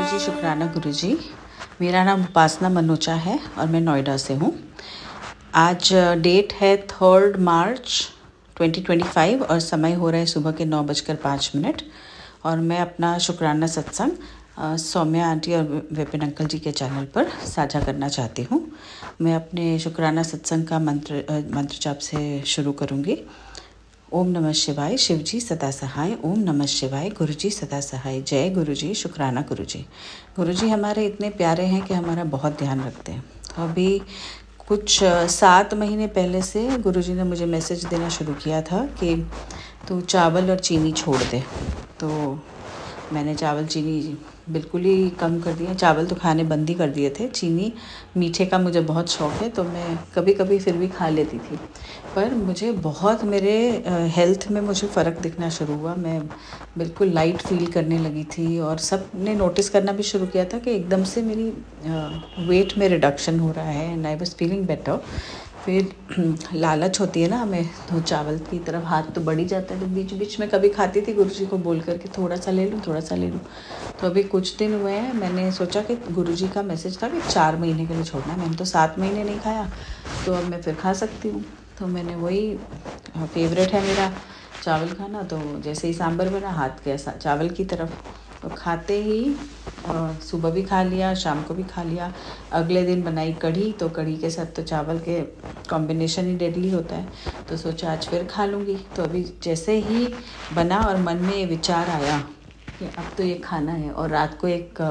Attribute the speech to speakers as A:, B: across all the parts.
A: गुरुजी, शुक्राना गुरुजी। मेरा नाम उपासना मनोचा है और मैं नोएडा से हूँ। आज डेट है 3 मार्च 2025 और समय हो रहा है सुबह के 9:05 और मैं अपना शुक्राना सत्संग सौम्या आंटी और विपिन अंकल जी के चैनल पर साझा करना चाहती हूँ। मैं अपने शुक्राना सत्संग का मंत्र जाप से शुरू करूँगी। ओम नमः शिवाय, शिवजी सदा सहाय। ओम नमः शिवाय, गुरुजी सदा सहाय। जय गुरुजी, शुक्राना गुरुजी। गुरुजी हमारे इतने प्यारे हैं कि हमारा बहुत ध्यान रखते हैं। अभी कुछ 7 महीने पहले से गुरुजी ने मुझे मैसेज देना शुरू किया था कि तू चावल और चीनी छोड़ दे। तो मैंने चावल चीनी बिल्कुल ही कम कर दिया। चावल तो खाने बंद ही कर दिए थे। चीनी, मीठे का मुझे बहुत शौक़ है तो मैं कभी कभी फिर भी खा लेती थी, पर मुझे बहुत मेरे हेल्थ में मुझे फ़र्क दिखना शुरू हुआ। मैं बिल्कुल लाइट फील करने लगी थी और सब ने नोटिस करना भी शुरू किया था कि एकदम से मेरी वेट में रिडक्शन हो रहा है and I was feeling better. फिर लालच होती है ना हमें, तो चावल की तरफ हाथ तो बढ़ ही जाता है। तो बीच बीच में कभी खाती थी गुरुजी को बोल करके थोड़ा सा ले लूँ, थोड़ा सा ले लूँ। तो अभी कुछ दिन हुए हैं, मैंने सोचा कि गुरुजी का मैसेज था कि 4 महीने के लिए छोड़ना है। मैंने तो 7 महीने नहीं खाया, तो अब मैं फिर खा सकती हूँ। तो मैंने वही, फेवरेट है मेरा चावल खाना, तो जैसे ही सांभर बना हाथ गया चावल की तरफ, तो खाते ही सुबह भी खा लिया, शाम को भी खा लिया। अगले दिन बनाई कढ़ी, तो कढ़ी के साथ तो चावल के कॉम्बिनेशन ही डेडली होता है, तो सोचा आज फिर खा लूँगी। तो अभी जैसे ही बना और मन में ये विचार आया कि अब तो ये खाना है, और रात को एक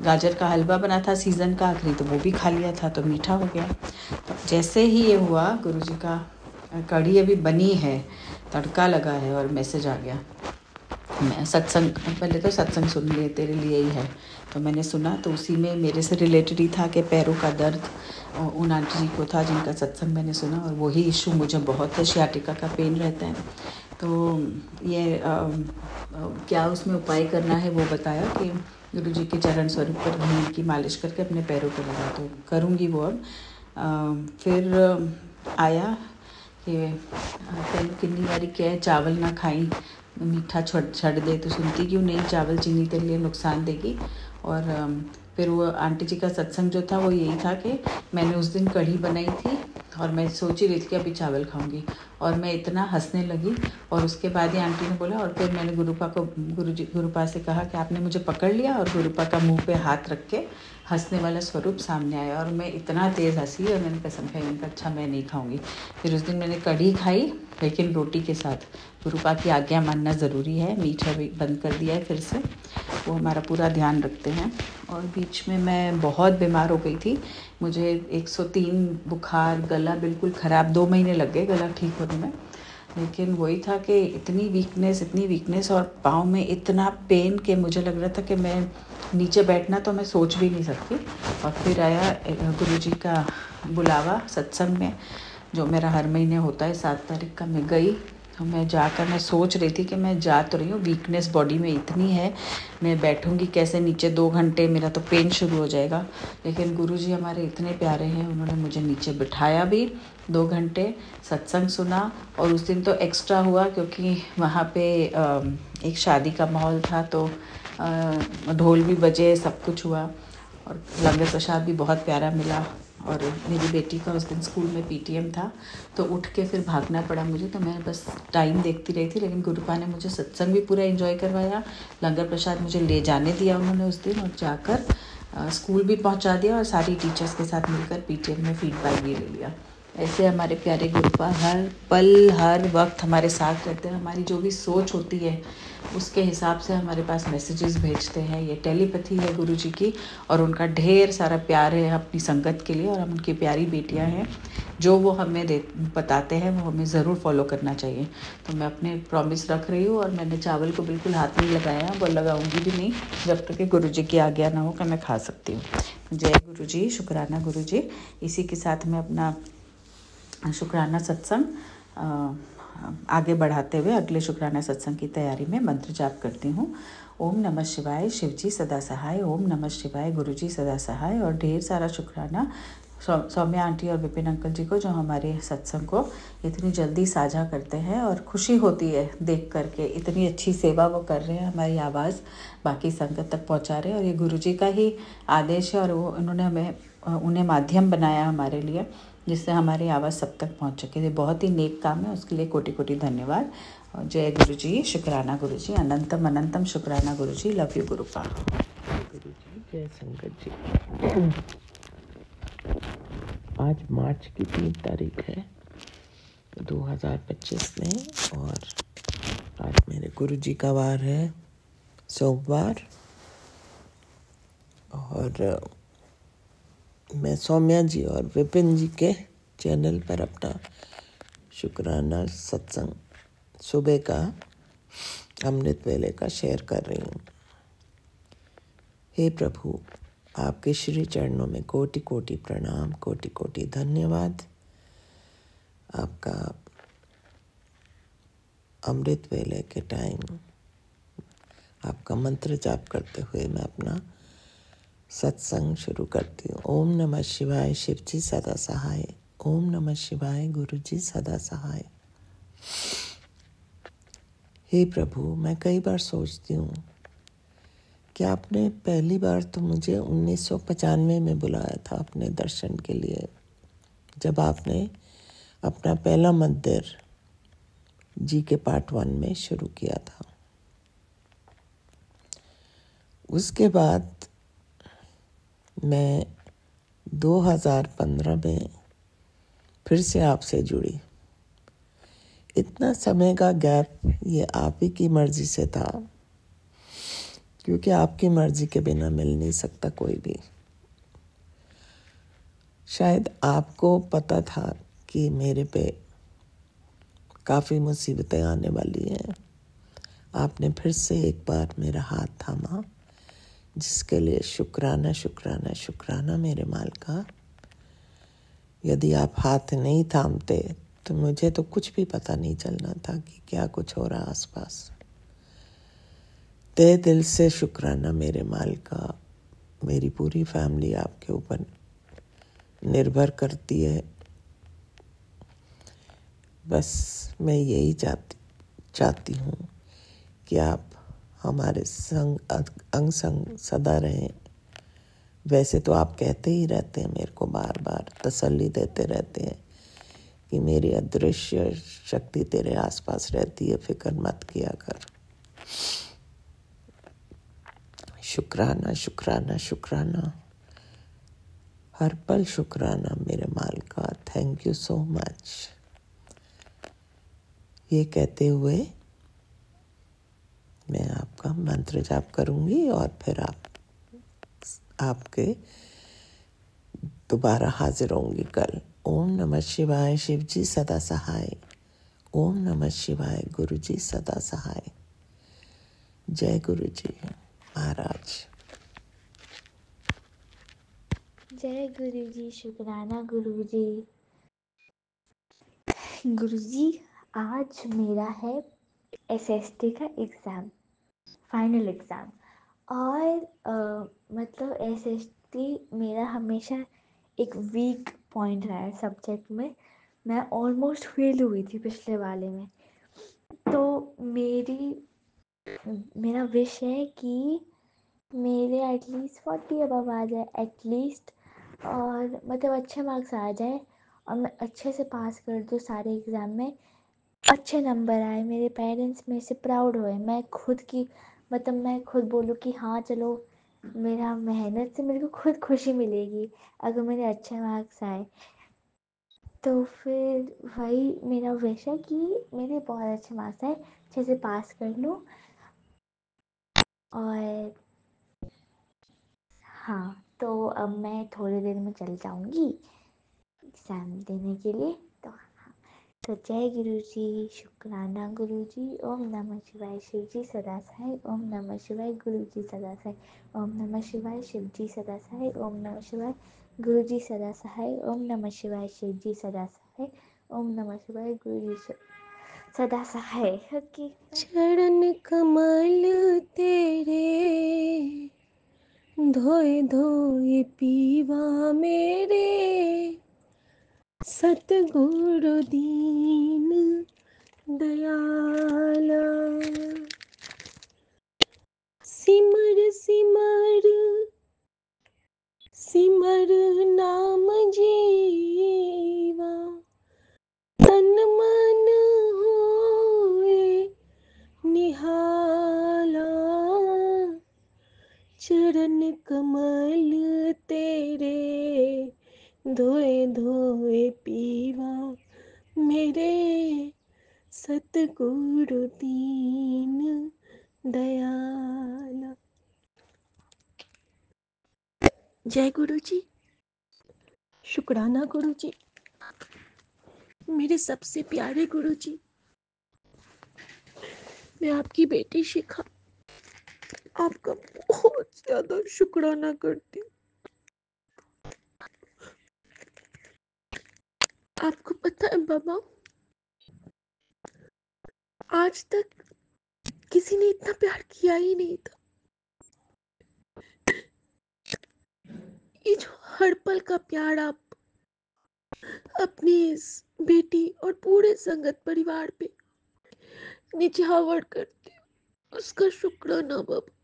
A: गाजर का हलवा बना था सीज़न का आखिरी, तो वो भी खा लिया था, तो मीठा हो गया। तो जैसे ही ये हुआ, गुरुजी का कढ़ी अभी बनी है, तड़का लगा है और मैसेज आ गया। मैं सत्संग, पहले तो सत्संग सुन लिए, तेरे लिए ही है, तो मैंने सुना, तो उसी में मेरे से रिलेटेड ही था कि पैरों का दर्द उन आंटी जी को था जिनका सत्संग मैंने सुना, और वही इशू मुझे बहुत है, सियाटिका का पेन रहता है। तो ये क्या उसमें उपाय करना है वो बताया कि गुरुजी के चरण स्वरूप पर घी की मालिश करके अपने पैरों पर लगा, तो करूँगी वो अब। फिर आया कि तेन कितनी बारी क्या है, चावल ना खाई, मीठा छड़ दे, तो सुनती क्यों नहीं, चावल चीनी तेरे लिए नुकसान देगी। और फिर वो आंटी जी का सत्संग जो था वो यही था कि मैंने उस दिन कढ़ी बनाई थी और मैं सोच ही रही थी कि अभी चावल खाऊंगी, और मैं इतना हंसने लगी। और उसके बाद ही आंटी ने बोला, और फिर मैंने गुरुपा से कहा कि आपने मुझे पकड़ लिया, और गुरुपा का मुंह पे हाथ रख के हंसने वाला स्वरूप सामने आया, और मैं इतना तेज़ हंसी और मैंने कसम खाई, मैंने कहा अच्छा मैं नहीं खाऊंगी। फिर उस दिन मैंने कढ़ी खाई, लेकिन रोटी के साथ। गुरुपा की आज्ञा मानना ज़रूरी है। मीठा भी बंद कर दिया है फिर से, वो हमारा पूरा ध्यान रखते हैं। और बीच में मैं बहुत बीमार हो गई थी, मुझे 103 बुखार, गला बिल्कुल ख़राब, 2 महीने लग गए गला ठीक होने में। लेकिन वही था कि इतनी वीकनेस और पाँव में इतना पेन कि मुझे लग रहा था कि मैं नीचे बैठना तो मैं सोच भी नहीं सकती। और फिर आया गुरुजी का बुलावा सत्संग में, जो मेरा हर महीने होता है 7 तारीख का। मैं गई, तो मैं जाकर मैं सोच रही थी कि मैं जा तो रही हूँ, वीकनेस बॉडी में इतनी है, मैं बैठूंगी कैसे नीचे 2 घंटे, मेरा तो पेन शुरू हो जाएगा। लेकिन गुरुजी हमारे इतने प्यारे हैं, उन्होंने मुझे नीचे बिठाया भी, 2 घंटे सत्संग सुना। और उस दिन तो एक्स्ट्रा हुआ क्योंकि वहाँ पे एक शादी का माहौल था, तो ढोल भी बजे, सब कुछ हुआ, और लंगर प्रसाद भी बहुत प्यारा मिला। और मेरी बेटी का उस दिन स्कूल में पीटीएम था, तो उठ के फिर भागना पड़ा मुझे, तो मैं बस टाइम देखती रही थी। लेकिन गुरुपा ने मुझे सत्संग भी पूरा एंजॉय करवाया, लंगर प्रसाद मुझे ले जाने दिया उन्होंने उस दिन, और जाकर स्कूल भी पहुंचा दिया, और सारी टीचर्स के साथ मिलकर पीटीएम में फीडबैक भी ले लिया। ऐसे हमारे प्यारे गुरुपा हर पल हर वक्त हमारे साथ रहते हैं। हमारी जो भी सोच होती है उसके हिसाब से हमारे पास मैसेजेस भेजते हैं। ये टेलीपैथी है गुरुजी की, और उनका ढेर सारा प्यार है अपनी संगत के लिए, और हम उनकी प्यारी बेटियां हैं। जो वो हमें बताते हैं वो हमें ज़रूर फॉलो करना चाहिए। तो मैं अपने प्रॉमिस रख रही हूँ, और मैंने चावल को बिल्कुल हाथ नहीं लगाया, वो लगाऊंगी भी नहीं जब तक कि गुरुजी की आज्ञा ना हो कि मैं खा सकती हूँ। जय गुरुजी, शुक्राना गुरुजी। इसी के साथ मैं अपना शुक्राना सत्संग आगे बढ़ाते हुए अगले शुक्राना सत्संग की तैयारी में मंत्र जाप करती हूँ। ओम नमः शिवाय, शिवजी सदा सहाय। ओम नमः शिवाय, गुरुजी सदा सहाय। और ढेर सारा शुक्राना सौम्या आंटी और विपिन अंकल जी को, जो हमारे सत्संग को इतनी जल्दी साझा करते हैं, और खुशी होती है देख करके इतनी अच्छी सेवा वो कर रहे हैं, हमारी आवाज़ बाकी संगत तक पहुंचा रहे हैं। और ये गुरु जी का ही आदेश है, और वो उन्होंने उन्हें माध्यम बनाया हमारे लिए, जिससे हमारी आवाज़ सब तक पहुंच सके। ये बहुत ही नेक काम है, उसके लिए कोटि कोटि धन्यवाद। जय गुरु जी, शुक्राना गुरु जी, अनंतम अनंतम शुक्राना गुरु जी। Love you गुरुपा।
B: गुरु जी, जय संगत जी। आज मार्च की 3 तारीख है 2025 में, और आज मेरे गुरु जी का वार है सोमवार। और मैं सौम्या जी और विपिन जी के चैनल पर अपना शुक्राना सत्संग सुबह का अमृत वेले का शेयर कर रही हूँ। हे प्रभु, आपके श्री चरणों में कोटि कोटि प्रणाम, कोटि कोटि धन्यवाद। आपका अमृत वेले के टाइम आपका मंत्र जाप करते हुए मैं अपना सत्संग शुरू करती हूँ। ओम नमः शिवाय, शिव जी सदा सहाय। ओम नमः शिवाय, गुरु जी सदा सहाय। हे प्रभु, मैं कई बार सोचती हूँ कि आपने पहली बार तो मुझे 1995 में बुलाया था अपने दर्शन के लिए, जब आपने अपना पहला मंदिर जी के पार्ट 1 में शुरू किया था। उसके बाद मैं 2015 में फिर से आपसे जुड़ी। इतना समय का गैप ये आप ही की मर्जी से था, क्योंकि आपकी मर्जी के बिना मिल नहीं सकता कोई भी। शायद आपको पता था कि मेरे पे काफ़ी मुसीबतें आने वाली हैं। आपने फिर से एक बार मेरा हाथ थामा, जिसके लिए शुक्राना शुक्राना शुक्राना मेरे मालिका। यदि आप हाथ नहीं थामते तो मुझे तो कुछ भी पता नहीं चलना था कि क्या कुछ हो रहा आसपास। तहे दिल से शुक्राना मेरे मालिका। मेरी पूरी फैमिली आपके ऊपर निर्भर करती है। बस मैं यही चाहती हूँ कि आप हमारे संग अंग संग सदा रहें। वैसे तो आप कहते ही रहते हैं, मेरे को बार बार तसल्ली देते रहते हैं कि मेरी अदृश्य शक्ति तेरे आसपास रहती है, फिक्र मत किया कर। शुक्राना शुक्राना शुक्राना, हर पल शुक्राना मेरे मालिका। Thank you so much. ये कहते हुए मैं आपका मंत्र जाप करूंगी, और फिर आपके दोबारा हाजिर होंगी कल। ओम नमः शिवाय, शिव जी सदा सहाय। ओम नमः शिवाय, गुरु जी सदा सहाय। जय गुरु जी महाराज।
C: जय गुरु जी, शुक्राना गुरु जी। गुरु जी, आज मेरा है एसएसटी का एग्ज़ाम, फाइनल एग्ज़ाम। और मतलब एसएसटी मेरा हमेशा एक वीक पॉइंट रहा है सब्जेक्ट में। मैं ऑलमोस्ट फेल हुई थी पिछले वाले में। तो मेरा विश है कि मेरे एटलीस्ट 40 अबव आ जाए एटलीस्ट, और मतलब अच्छे मार्क्स आ जाए, और मैं अच्छे से पास कर दूँ सारे एग्ज़ाम में, अच्छे नंबर आए, मेरे पेरेंट्स मेरे से प्राउड होए, मैं खुद की मतलब मैं खुद बोलूँ कि हाँ चलो, मेरा मेहनत से मेरे को खुद खुशी मिलेगी अगर मेरे अच्छे मार्क्स आए। तो फिर वही मेरा विश है कि मेरे बहुत अच्छे मार्क्स आए, अच्छे से पास कर लूँ। और हाँ, तो अब मैं थोड़ी देर में चल जाऊँगी एग्ज़ाम देने के लिए। तो हाँ, तो जय गुरु जी, शुक्राना गुरु जी। ओम नमः शिवाय, शिव जी सदा सहाय। ओम नमः शिवाय, गुरु जी सदा सहाय। ओम नमः शिवाय, शिव जी सदा सहाय। ओम नमः शिवाय, गुरु जी सदा सहाय। ओम नमः शिवाय, शिव जी सदा सहाय। ओम नमः शिवाय, गुरु जी सदा सहाय। ओके।
B: चरण कमल तेरे
D: धोए धोए पीवा मेरे सतगुरु दीन दयाला। सिमर सिमर सिमर नाम जीवा तन मन होए निहाला। चरण कमल तेरे धोए धोए पीवा मेरे सतगुरु दीन दयाला। जय गुरु जी। शुक्राना गुरु जी, मेरे सबसे प्यारे गुरु जी। मैं आपकी बेटी शिखा आपका बहुत ज्यादा शुक्राना करती हूँ। आपको पता है बाबा, आज तक किसी ने इतना प्यार किया ही नहीं था। ये जो हर पल का प्यार आप अपनी इस बेटी और पूरे संगत परिवार पे निछावर करते हो, उसका शुक्राना बाबा।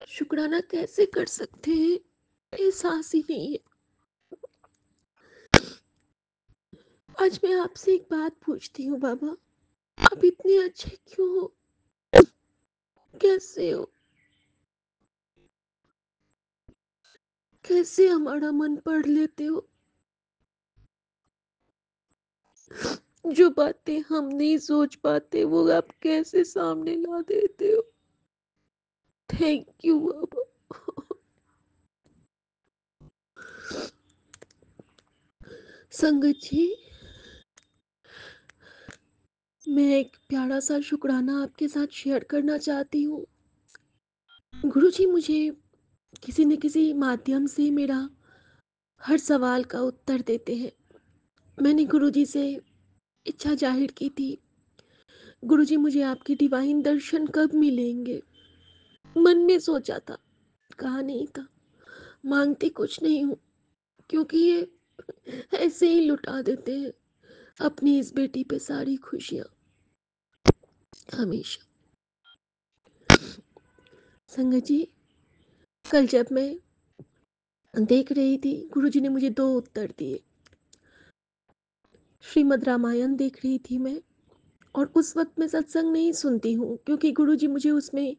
D: शुक्राना कैसे कर सकते हैं, एहसास ही नहीं है। आज मैं आपसे एक बात पूछती हूँ बाबा, आप इतने अच्छे क्यों हो? कैसे हो? कैसे हमारा मन पढ़ लेते हो? जो बातें हम नहीं सोच पाते वो आप कैसे सामने ला देते हो? थैंक यू बाबा। संगत जी, मैं एक प्यारा सा शुक्राना आपके साथ शेयर करना चाहती हूँ। गुरु जी मुझे किसी न किसी माध्यम से मेरा हर सवाल का उत्तर देते हैं। मैंने गुरु जी से इच्छा जाहिर की थी, गुरु जी मुझे आपके डिवाइन दर्शन कब मिलेंगे? मन में सोचा था, कहा नहीं था। मांगती कुछ नहीं हूँ, क्योंकि ये ऐसे ही लुटा देते हैं अपनी इस बेटी पे सारी खुशियां हमेशा। संगत जी, कल जब मैं देख रही थी, गुरुजी ने मुझे 2 उत्तर दिए। श्रीमद् रामायण देख रही थी मैं, और उस वक्त मैं सत्संग नहीं सुनती हूँ क्योंकि गुरुजी मुझे उसमें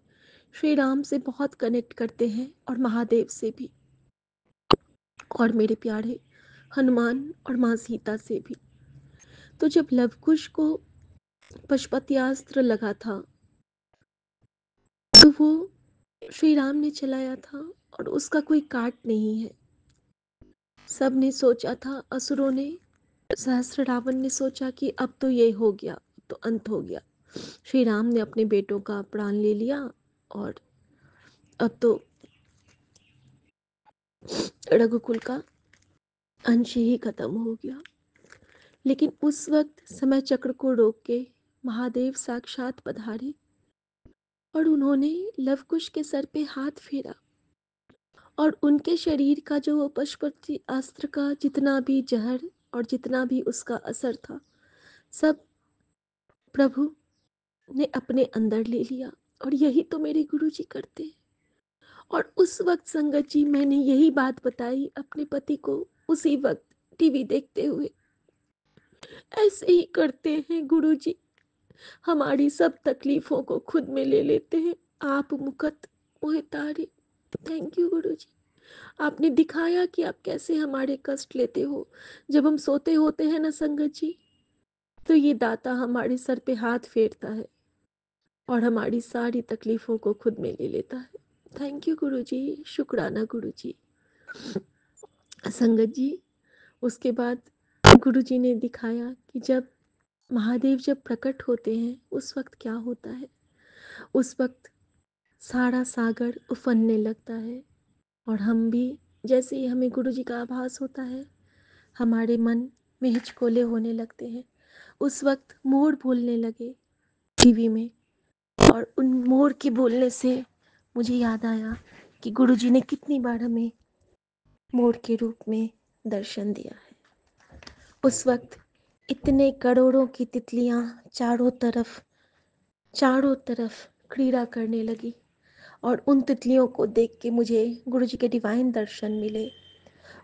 D: श्री राम से बहुत कनेक्ट करते हैं और महादेव से भी, और मेरे प्यारे हनुमान और माँ सीता से भी। तो जब लवकुश को पशुपत्यास्त्र लगा था तो वो श्री राम ने चलाया था और उसका कोई काट नहीं है। सबने सोचा था, असुरों ने, सहस्त्र रावण ने सोचा कि अब तो ये हो गया, तो अंत हो गया। श्री राम ने अपने बेटों का प्राण ले लिया और अब तो रघुकुल का अंश ही खत्म हो गया। लेकिन उस वक्त समय चक्र को रोक के महादेव साक्षात पधारे और उन्होंने लवकुश के सर पे हाथ फेरा, और उनके शरीर का जो पशुपति अस्त्र का जितना भी जहर और जितना भी उसका असर था, सब प्रभु ने अपने अंदर ले लिया। और यही तो मेरे गुरु जी करते हैं। और उस वक्त संगत जी मैंने यही बात बताई अपने पति को, उसी वक्त टीवी देखते हुए। ऐसे ही करते हैं गुरु जी, हमारी सब तकलीफों को खुद में ले लेते हैं। आप मुकत मोहे तारे। थैंक यू गुरु जी, आपने दिखाया कि आप कैसे हमारे कष्ट लेते हो। जब हम सोते होते हैं ना संगत जी, तो ये दाता हमारे सर पे हाथ फेरता है और हमारी सारी तकलीफों को खुद में ले लेता है। थैंक यू गुरु जी, शुक्राना गुरु जी। संगत जी, उसके बाद गुरु जी ने दिखाया कि जब महादेव जब प्रकट होते हैं उस वक्त क्या होता है। उस वक्त सारा सागर उफनने लगता है, और हम भी, जैसे ही हमें गुरु जी का आभास होता है, हमारे मन में हिचकोले होने लगते हैं। उस वक्त मोर बोलने लगे टीवी में और उन मोर के बोलने से मुझे याद आया कि गुरुजी ने कितनी बार हमें मोर के रूप में दर्शन दिया है। उस वक्त इतने करोड़ों की तितलियां चारों तरफ क्रीड़ा करने लगी और उन तितलियों को देख के मुझे गुरुजी के डिवाइन दर्शन मिले।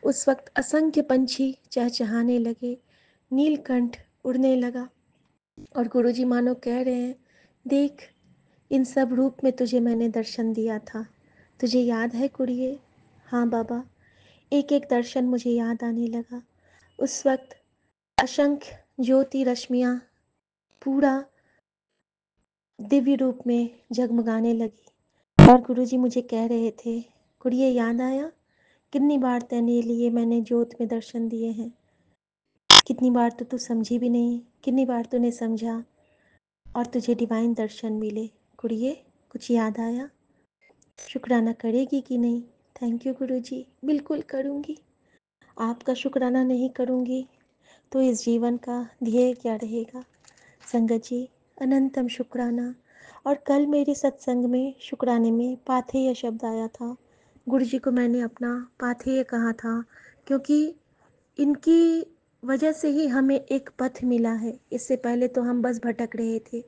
D: उस वक्त असंख्य पंछी चहचहाने लगे, नीलकंठ उड़ने लगा और गुरुजी मानो कह रहे हैं, देख इन सब रूप में तुझे मैंने दर्शन दिया था, तुझे याद है कुड़िए? हाँ बाबा, एक एक दर्शन मुझे याद आने लगा। उस वक्त असंख्य ज्योति रश्मियाँ पूरा दिव्य रूप में जगमगाने लगी और गुरुजी मुझे कह रहे थे, कुड़िए याद आया कितनी बार तेरे लिए मैंने ज्योत में दर्शन दिए हैं, कितनी बार तो तू समझी भी नहीं, कितनी बार तूने समझा और तुझे डिवाइन दर्शन मिले। कुड़िए कुछ याद आया? शुक्राना करेगी कि नहीं? थैंक यू गुरुजी, बिल्कुल करूँगी। आपका शुक्राना नहीं करूँगी तो इस जीवन का ध्येय क्या रहेगा? संगत जी, अनंतम शुक्राना। और कल मेरे सत्संग में शुक्राने में पाथेय शब्द आया था। गुरुजी को मैंने अपना पाथेय कहा था क्योंकि इनकी वजह से ही हमें एक पथ मिला है। इससे पहले तो हम बस भटक रहे थे।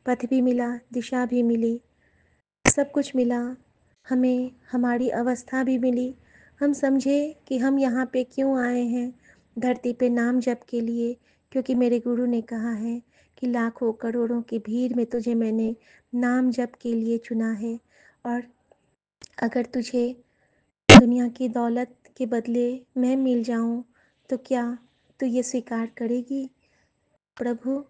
D: पथ भी मिला, दिशा भी मिली, सब कुछ मिला, हमें हमारी अवस्था भी मिली। हम समझे कि हम यहाँ पे क्यों आए हैं, धरती पे नाम जप के लिए, क्योंकि मेरे गुरु ने कहा है कि लाखों करोड़ों की भीड़ में तुझे मैंने नाम जप के लिए चुना है। और अगर तुझे दुनिया की दौलत के बदले मैं मिल जाऊं तो क्या तू ये स्वीकार करेगी? प्रभु,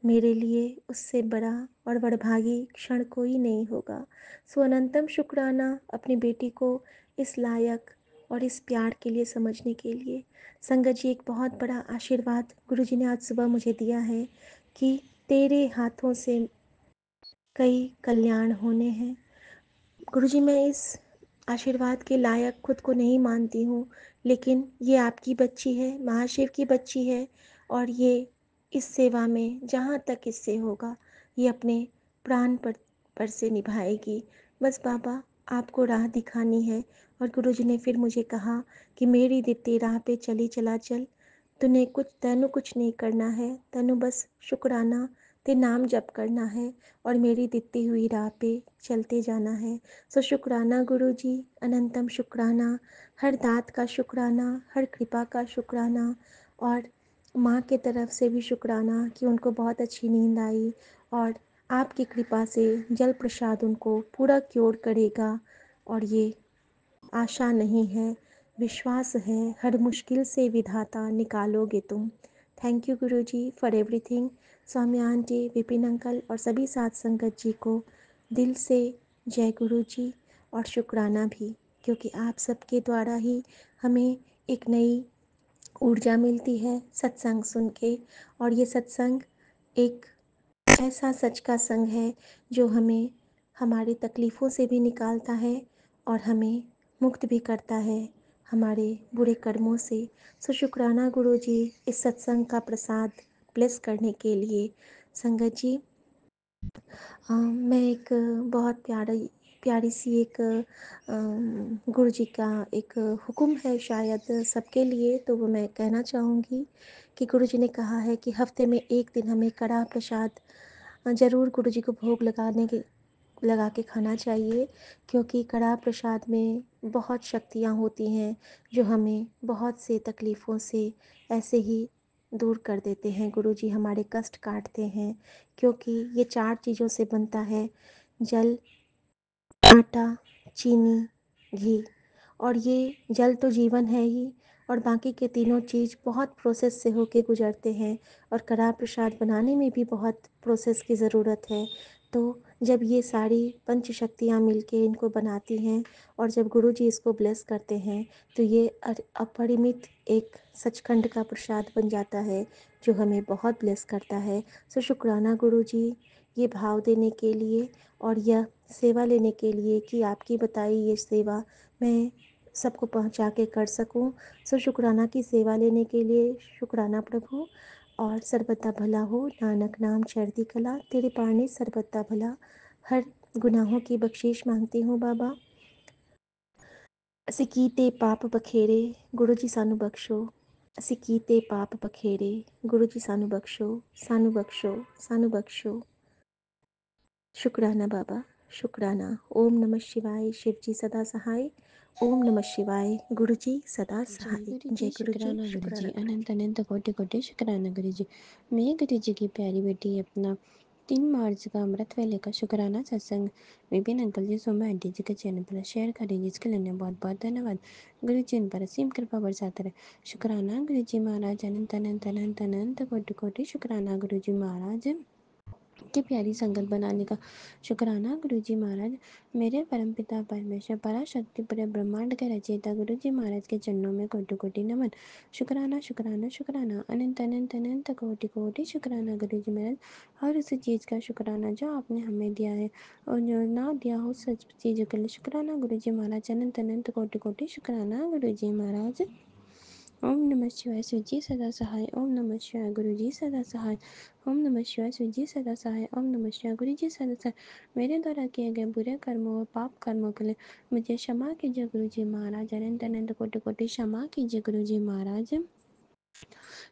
D: मेरे लिए उससे बड़ा और वडभागी क्षण कोई नहीं होगा। सो अनंतम शुक्राना अपनी बेटी को इस लायक और इस प्यार के लिए समझने के लिए। संगत जी, एक बहुत बड़ा आशीर्वाद गुरुजी ने आज सुबह मुझे दिया है कि तेरे हाथों से कई कल्याण होने हैं। गुरुजी, मैं इस आशीर्वाद के लायक खुद को नहीं मानती हूँ, लेकिन ये आपकी बच्ची है, महाशिव की बच्ची है और ये इस सेवा में जहाँ तक इससे होगा ये अपने प्राण पर से निभाएगी। बस बाबा, आपको राह दिखानी है। और गुरुजी ने फिर मुझे कहा कि मेरी दित्ती राह पे चली चला चल, तैनू कुछ नहीं करना है, तैनू बस शुक्राना ते नाम जप करना है और मेरी दित्ती हुई राह पे चलते जाना है। सो शुक्राना गुरुजी, अनंतम शुक्राना, हर दात का शुक्राना, हर कृपा का शुक्राना और माँ के तरफ से भी शुक्राना कि उनको बहुत अच्छी नींद आई और आपकी कृपा से जल प्रसाद उनको पूरा क्योर करेगा। और ये आशा नहीं है, विश्वास है, हर मुश्किल से विधाता निकालोगे तुम। Thank you Guruji for everything. Swami aunty, Vipin uncle और सभी साथ संगत जी को दिल से जय गुरु जी और शुक्राना भी, क्योंकि आप सबके द्वारा ही हमें एक नई ऊर्जा मिलती है सत्संग सुन के। और ये सत्संग एक ऐसा सच का संग है जो हमें हमारी तकलीफ़ों से भी निकालता है और हमें मुक्त भी करता है हमारे बुरे कर्मों से। सो शुक्राना गुरु जी इस सत्संग का प्रसाद ब्लेस करने के लिए। संगत जी, मैं एक बहुत प्यारी सी एक गुरु जी का एक हुक्म है शायद सबके लिए, तो वो मैं कहना चाहूँगी कि गुरु जी ने कहा है कि हफ्ते में एक दिन हमें कड़ा प्रसाद ज़रूर गुरु जी को भोग लगा के खाना चाहिए, क्योंकि कड़ा प्रसाद में बहुत शक्तियाँ होती हैं जो हमें बहुत से तकलीफ़ों से ऐसे ही दूर कर देते हैं। गुरुजी हमारे कष्ट काटते हैं, क्योंकि ये 4 चीज़ों से बनता है: जल, आटा, चीनी, घी। और ये जल तो जीवन है ही, और बाकी के तीनों चीज़ बहुत प्रोसेस से होके गुजरते हैं और कड़ा प्रसाद बनाने में भी बहुत प्रोसेस की ज़रूरत है। तो जब ये सारी पंच शक्तियाँ मिलके इनको बनाती हैं और जब गुरुजी इसको ब्लेस करते हैं तो ये अपरिमित एक सचखंड का प्रसाद बन जाता है जो हमें बहुत ब्लेस करता है। सो शुक्राना गुरुजी ये भाव देने के लिए और यह सेवा लेने के लिए कि आपकी बताई ये सेवा मैं सबको पहुंचा के कर सकूं। सो शुक्राना की सेवा लेने के लिए शुक्राना प्रभु। और सर्बता भला हो, नानक नाम चढ़ती कला, तेरे पानी सर्बता भला। हर गुनाहों की बख्शीश मांगती हूँ बाबा। ਅਸੀਂ ਕੀਤੇ ਪਾਪ ਬਖੇਰੇ ਗੁਰੂ ਜੀ ਸਾਨੂੰ ਬਖਸ਼ੋ। ਅਸੀਂ ਕੀਤੇ ਪਾਪ ਬਖੇਰੇ ਗੁਰੂ ਜੀ ਸਾਨੂੰ ਬਖਸ਼ੋ, ਸਾਨੂੰ ਬਖਸ਼ੋ, ਸਾਨੂੰ ਬਖਸ਼ੋ। शुक्राना बाबा, शुक्राना। ओम नमः शिवाय, शिव जी सदा सहाय। ओम नमः शिवाय, गुरु जी सदा
E: जय
D: सहाय।
E: गुरु जी,
D: जय गुरु जी,
E: शुक्राना गुरु जी,
D: शुक्राना गुरु
E: अनंत अनंत कोटि कोटि शुक्राना गुरु जी। मैं गुरु जी की प्यारी बेटी अपना 3 मार्च का अमृत वेले का शुक्राना सत्संग विपिन अंकल जी सोमा आंटी जी के चैनल पर शेयर करें, जिसके लिए बहुत बहुत धन्यवाद। गुरु जी इन पर असीम कृपा बरसाते रहे। शुक्राना गुरु जी महाराज, अनंत अनंत अनंत अनंत कोटि कोटि शुक्राना गुरु जी महाराज की प्यारी संगत बनाने का। शुक्राना गुरु जी महाराज, मेरे परमपिता परमेश्वर पराशक्ति पूरे ब्रह्मांड के रचयिता गुरु जी महाराज के चरणों में कोटि कोटि नमन। शुक्राना शुक्राना शुक्राना, अनंत अनंत अनंत कोटि कोटि शुक्राना गुरु जी महाराज। हर उस चीज़ का शुक्राना जो आपने हमें दिया है, और जो ना दिया हो सच चीज़ों के लिए शुक्राना गुरु जी महाराज। अनंत अनंत कोटि कोटि शुक्राना गुरु जी महाराज। ओम नमः शिवाय, सुजी सदा सहाय। ओम नमः शिवाय, गुरु जी सदा सहाय। ओम नमः शिवाय, सुजी सदा सहाय। ओम नमः शिवाय, गुरु जी सदा सहाय। मेरे द्वारा किए गए बुरे कर्मों और पाप कर्मों के लिए मुझे क्षमा कीजिए गुरु जी महाराज। अनंत अनंत कोटि कोटि क्षमा कीजिए गुरु जी महाराज।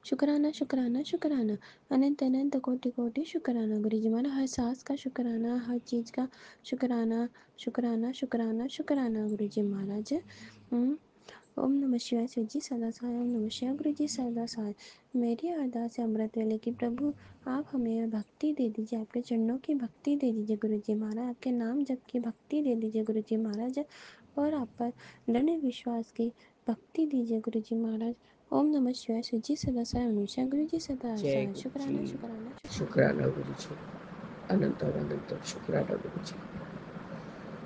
E: शुक्राना शुक्राना शुक्राना, अनंत अनंत कोटि कोटि शुक्राना गुरु जी महाराज। हर सांस का शुक्राना, हर चीज़ का शुक्राना, शुक्राना शुक्राना शुक्राना गुरु जी महाराज। ओम नमः शिवाय, सुजी सदा सहाय। ओम नमः शिवाय, गुरु जी सदा सहाय। मेरी अरदास है अमृत वेले की, प्रभु आप हमें भक्ति दे दीजिए, आपके चरणों की भक्ति दे दीजिए गुरु जी महाराज। आपके नाम जप की भक्ति दे दीजिए गुरु जी महाराज, और आप पर दृढ़ विश्वास की भक्ति दीजिए गुरु जी महाराज। ओम नमः शिवाय, सुजी सदा सहाय। ओम नमः शिवाय, गुरु जी सदा
B: जय
E: सहाय।
B: गुरु
E: शुक्राना
B: जी,
E: शुक्राना शुक्राना।
B: शुक्राना गुरु जी, अनंत अनंत शुक्राना गुरु जी।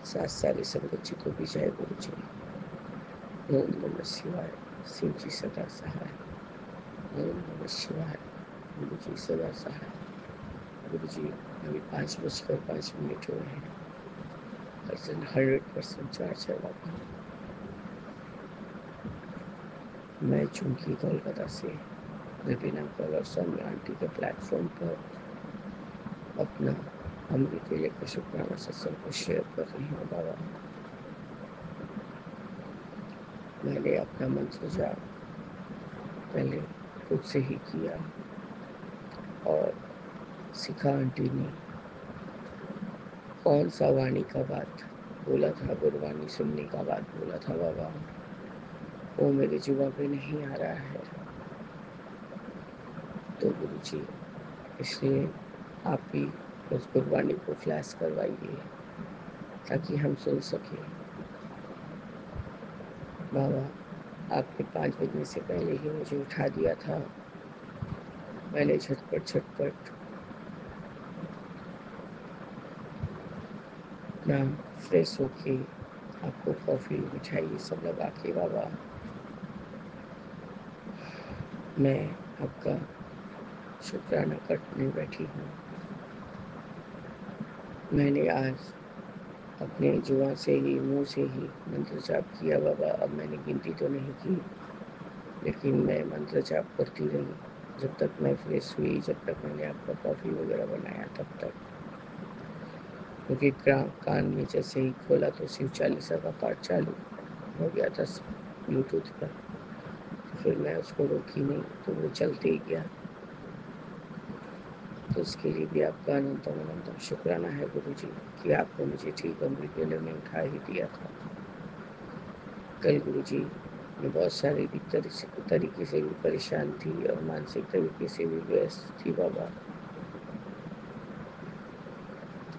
B: सात सारी संगत जी को भी जय गुरु जी। ओम नमः शिवाय, शिव जी सदा सहाय। ओम नमः शिवाय, गुरु जी सदा सहाय। गुरु जी अभी 5:05 हुए हैं। अर्जन 100% चार्ज है बाबा। मैं चूंकि कोलकाता से विपिन अंकल और सौम्या आंटी के प्लेटफॉर्म पर अपना अमृत वेले का शुक्राना सत्संग को शेयर कर रही हूँ बाबा। मैंने अपना मंत्र जाप पहले खुद से ही किया, और शिखा आंटी ने कौन सा वाणी का बात बोला था, गुरबानी सुनने का बात बोला था बाबा, वो मेरे जुबा पे नहीं आ रहा है। तो गुरु जी, इसलिए आप ही उस गुरबानी को फ्लैश करवाइए ताकि हम सुन सकें। बाबा आपने 5 बजने से पहले ही मुझे उठा दिया था। मैंने झटपट झटपट अपना फ्रेश होके आपको कॉफ़ी मिठाई ये सब लगा के बाबा मैं आपका शुक्राना करने बैठी हूँ। मैंने आज अपने जुबान से ही, मुंह से ही मंत्र जाप किया बाबा। अब मैंने गिनती तो नहीं की, लेकिन मैं मंत्र जाप करती रही जब तक मैं फ्रेश हुई, जब तक मैंने आपका कॉफ़ी वगैरह बनाया तब तक। क्योंकि कान में जैसे ही खोला तो शिव चालीसा का पाठ चालू हो गया था ब्लूटूथ पर। तो फिर मैं उसको रोकी नहीं, तो वो चलते ही गया। तो इसके लिए भी आपका अनंतम अनंतम शुक्राना है गुरु जी कि आपने मुझे ठीक अमृत वेले में उठा ही दिया था। कल गुरु जी मैं बहुत शारीरिक तरीके से भी परेशान थी और मानसिक तरीके से भी व्यस्त थी बाबा।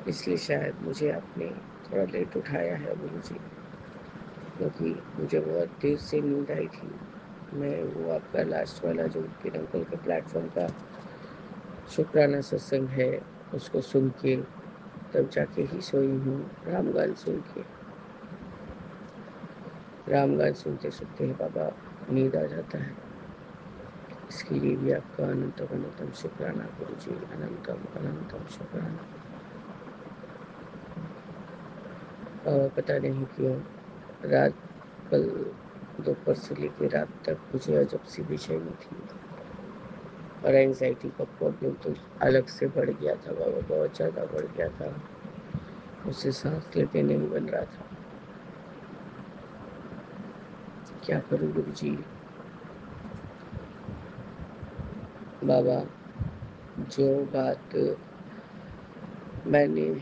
B: इसलिए शायद मुझे आपने थोड़ा लेट उठाया है गुरु जी, क्योंकि मुझे बहुत देर से नींद आई थी। मैं वो आपका लास्ट वाला जो विपिन अंकल के प्लेटफॉर्म का शुक्राना सत्संग है उसको सुन के तब जाके ही सोई हूँ। रामगान सुन के, रामगान सुनते सुनते ही बाबा नींद आ जाता है। इसके लिए भी आपका अनंतम अनंतम शुक्राना गुरु जी, अनंतम अनंतम शुक्राना। और पता नहीं क्यों रात कल दोपहर से लेकर रात तक मुझे अजब सी बेचैनी थी, और एंजाइटी का प्रॉब्लम तो अलग से बढ़ गया था बाबा, बहुत ज़्यादा बढ़ गया था।
F: उसे सांस लेते नहीं बन रहा था। क्या करूं गुरु जी? बाबा, जो बात मैंने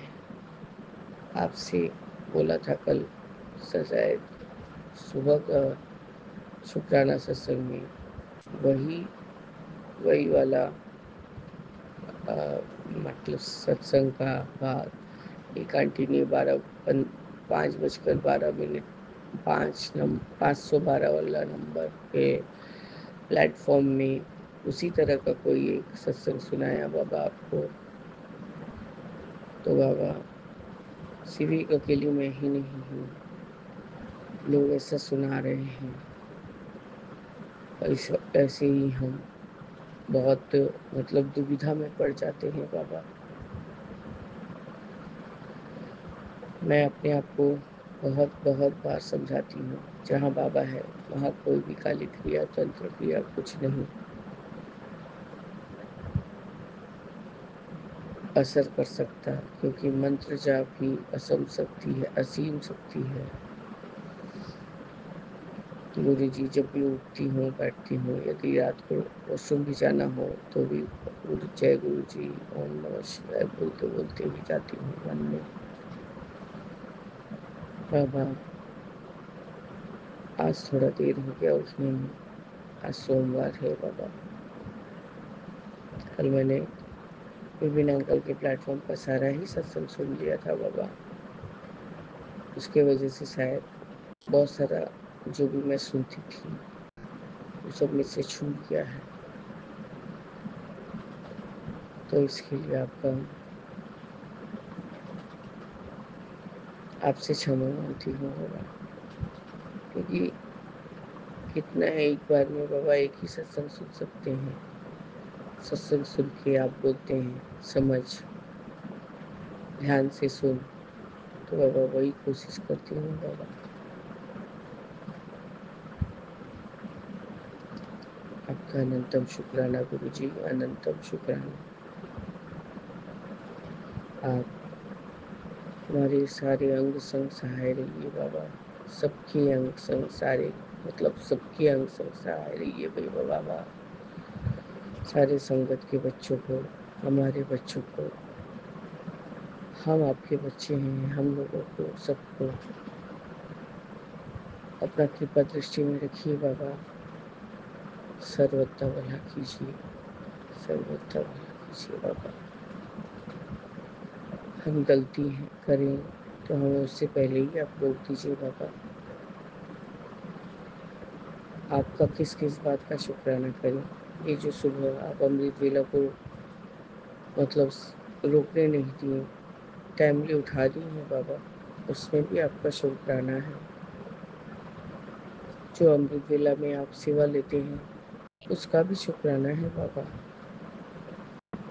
F: आपसे बोला था कल शायद सुबह का शुक्राना सत्संग में, वही वही वाला मतलब सत्संग का बात एक आंटी ने 5:12 512 वाला नंबर पे प्लेटफॉर्म में उसी तरह का कोई एक सत्संग सुनाया बाबा आपको। तो बाबा, सिर्फ अकेली मैं ही नहीं हूँ, लोग ऐसा सुना रहे हैं। ऐसे ही हम बहुत मतलब दुविधा में पड़ जाते हैं बाबा। मैं अपने आप को बहुत बहुत बार समझाती हूँ, जहाँ बाबा है वहाँ कोई भी काली क्रिया तंत्र क्रिया कुछ नहीं असर कर सकता, क्योंकि मंत्र जाप ही असम शक्ति है, असीम शक्ति है। गुरु जी, जब भी उठती हूँ बैठती हूँ, यदि रात को वॉशरूम भी जाना हो तो भी जय गुरु जी, ओम नमः शिवाय बोलते बोलते भी जाती हूँ मन में। बाबा, आज थोड़ा देर हो गया उठने में, आज सोमवार है बाबा। कल मैंने विपिन अंकल के प्लेटफॉर्म पर सारा ही सत्संग सुन लिया था बाबा। उसके वजह से शायद बहुत सारा जो भी मैं सुनती थी वो सब मुझसे छूट गया है। तो इसके लिए आपसे क्षमा मांगती हूँ बाबा, क्योंकि कितना है एक बार में बाबा एक ही सत्संग सुन सकते हैं। सत्संग सुन के आप बोलते हैं समझ, ध्यान से सुन, तो बाबा वही कोशिश करती हूँ बाबा। आपका अनंतम शुक्राना गुरु जी, अनंतम शुक्राना। आप हमारे सारे अंग संग सहाय रहिए बाबा, सबके अंग संग सारे मतलब सबके अंग संग सहाय रहिए भाई बाबा। सारे संगत के बच्चों को, हमारे बच्चों को, हम आपके बच्चे हैं, हम लोगों को सबको अपना कृपा दृष्टि में रखिए बाबा। सर्वथा भला कीजिए, सर्वथा भला कीजिए बाबा। हम गलती है करें तो हमें उससे पहले ही आप रोक दीजिए बाबा। आपका किस किस बात का शुक्राना करें। ये जो सुबह आप अमृत वेला को मतलब रोकने नहीं दिए, टाइमली उठा दी हैं बाबा, उसमें भी आपका शुक्राना है। जो अमृत वेला में आप सेवा लेते हैं उसका भी शुक्राना है बाबा।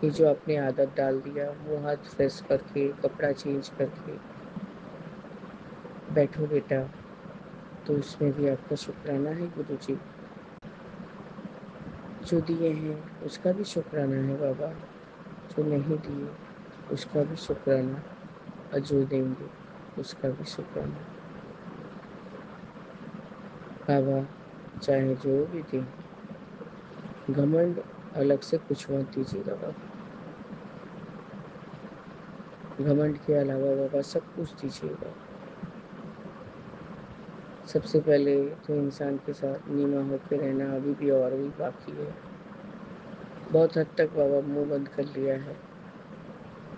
F: ये जो आपने आदत डाल दिया मुँह हाथ फ्रेश करके कपड़ा चेंज करके बैठो बेटा, तो उसमें भी आपका शुक्राना है गुरु जी। जो दिए हैं उसका भी शुक्राना है बाबा, जो नहीं दिए उसका भी शुक्राना, और जो देंगे उसका भी शुक्राना बाबा। चाहे जो भी दें, घमंड अलग से कुछ मत दीजिएगा बाबा। घमंड के अलावा बाबा सब कुछ दीजिएगा। सबसे पहले तो इंसान के साथ नीमा होकर रहना अभी भी और भी बाकी है। बहुत हद तक बाबा मुंह बंद कर लिया है,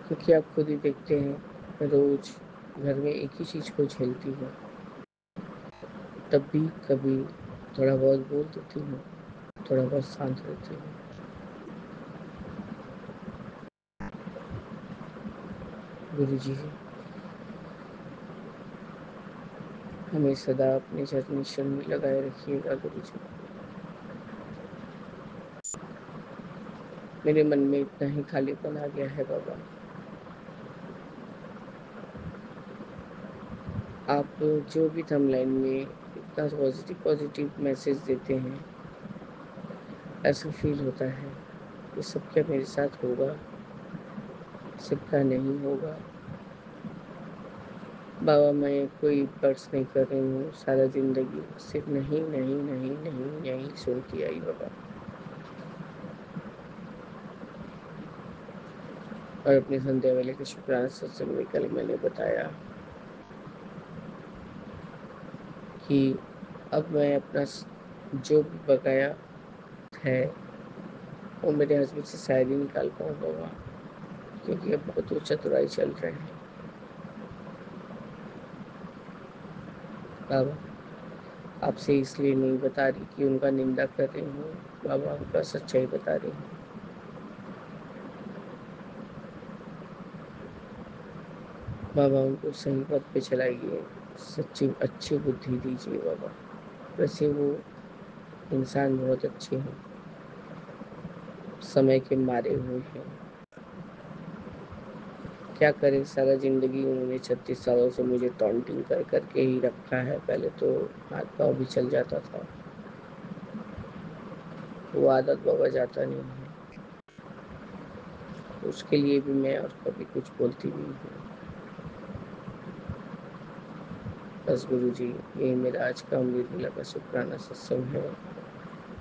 F: क्योंकि आप खुद ही देखते हैं मैं रोज घर में एक ही चीज़ को झेलती हूँ, तब भी कभी थोड़ा बहुत बोल देती हूँ, थोड़ा बहुत शांत रहती हूँ। गुरु जी, हमें सदा अपने चरणी शरण में लगाए रखिएगा गुरु जी। मेरे मन में इतना ही खालीपन आ गया है बाबा। आप जो भी थंबनेल में इतना पॉजिटिव पॉजिटिव मैसेज देते हैं, ऐसा फील होता है कि सब क्या मेरे साथ होगा, सबका नहीं होगा। बाबा मैं कोई बर्ड्स नहीं कर रही हूँ, सारा ज़िंदगी सिर्फ नहीं नहीं नहीं नहीं नहीं सुनती आई बाबा। और अपनी संध्या वाले के शुक्राना सत्संग में कल मैंने बताया कि अब मैं अपना जो भी बकाया है वो मेरे हस्बैंड से शायद ही निकाल पाऊँ बाबा, क्योंकि अब बहुत वो चतुराई चल रहे हैं बाबा। आपसे इसलिए नहीं बता रही कि उनका निंदा कर रही हूँ बाबा, उनका सच्चाई बता रही हूँ। बाबा उनको सही पथ पे चलाइए, सच्ची अच्छी बुद्धि दीजिए बाबा। वैसे वो इंसान बहुत अच्छे हैं, समय के मारे हुए हैं। क्या करें, सारा ज़िंदगी उन्होंने 36 सालों से मुझे टॉन्टिंग कर करके ही रखा है। पहले तो हाथ पाँव भी चल जाता था, वो आदत बाबा जाता नहीं है। उसके लिए भी मैं और कभी कुछ बोलती नहीं हूँ। बस गुरु जी, यही मेरा आज का अमृत वेला का शुक्राना सत्संग है।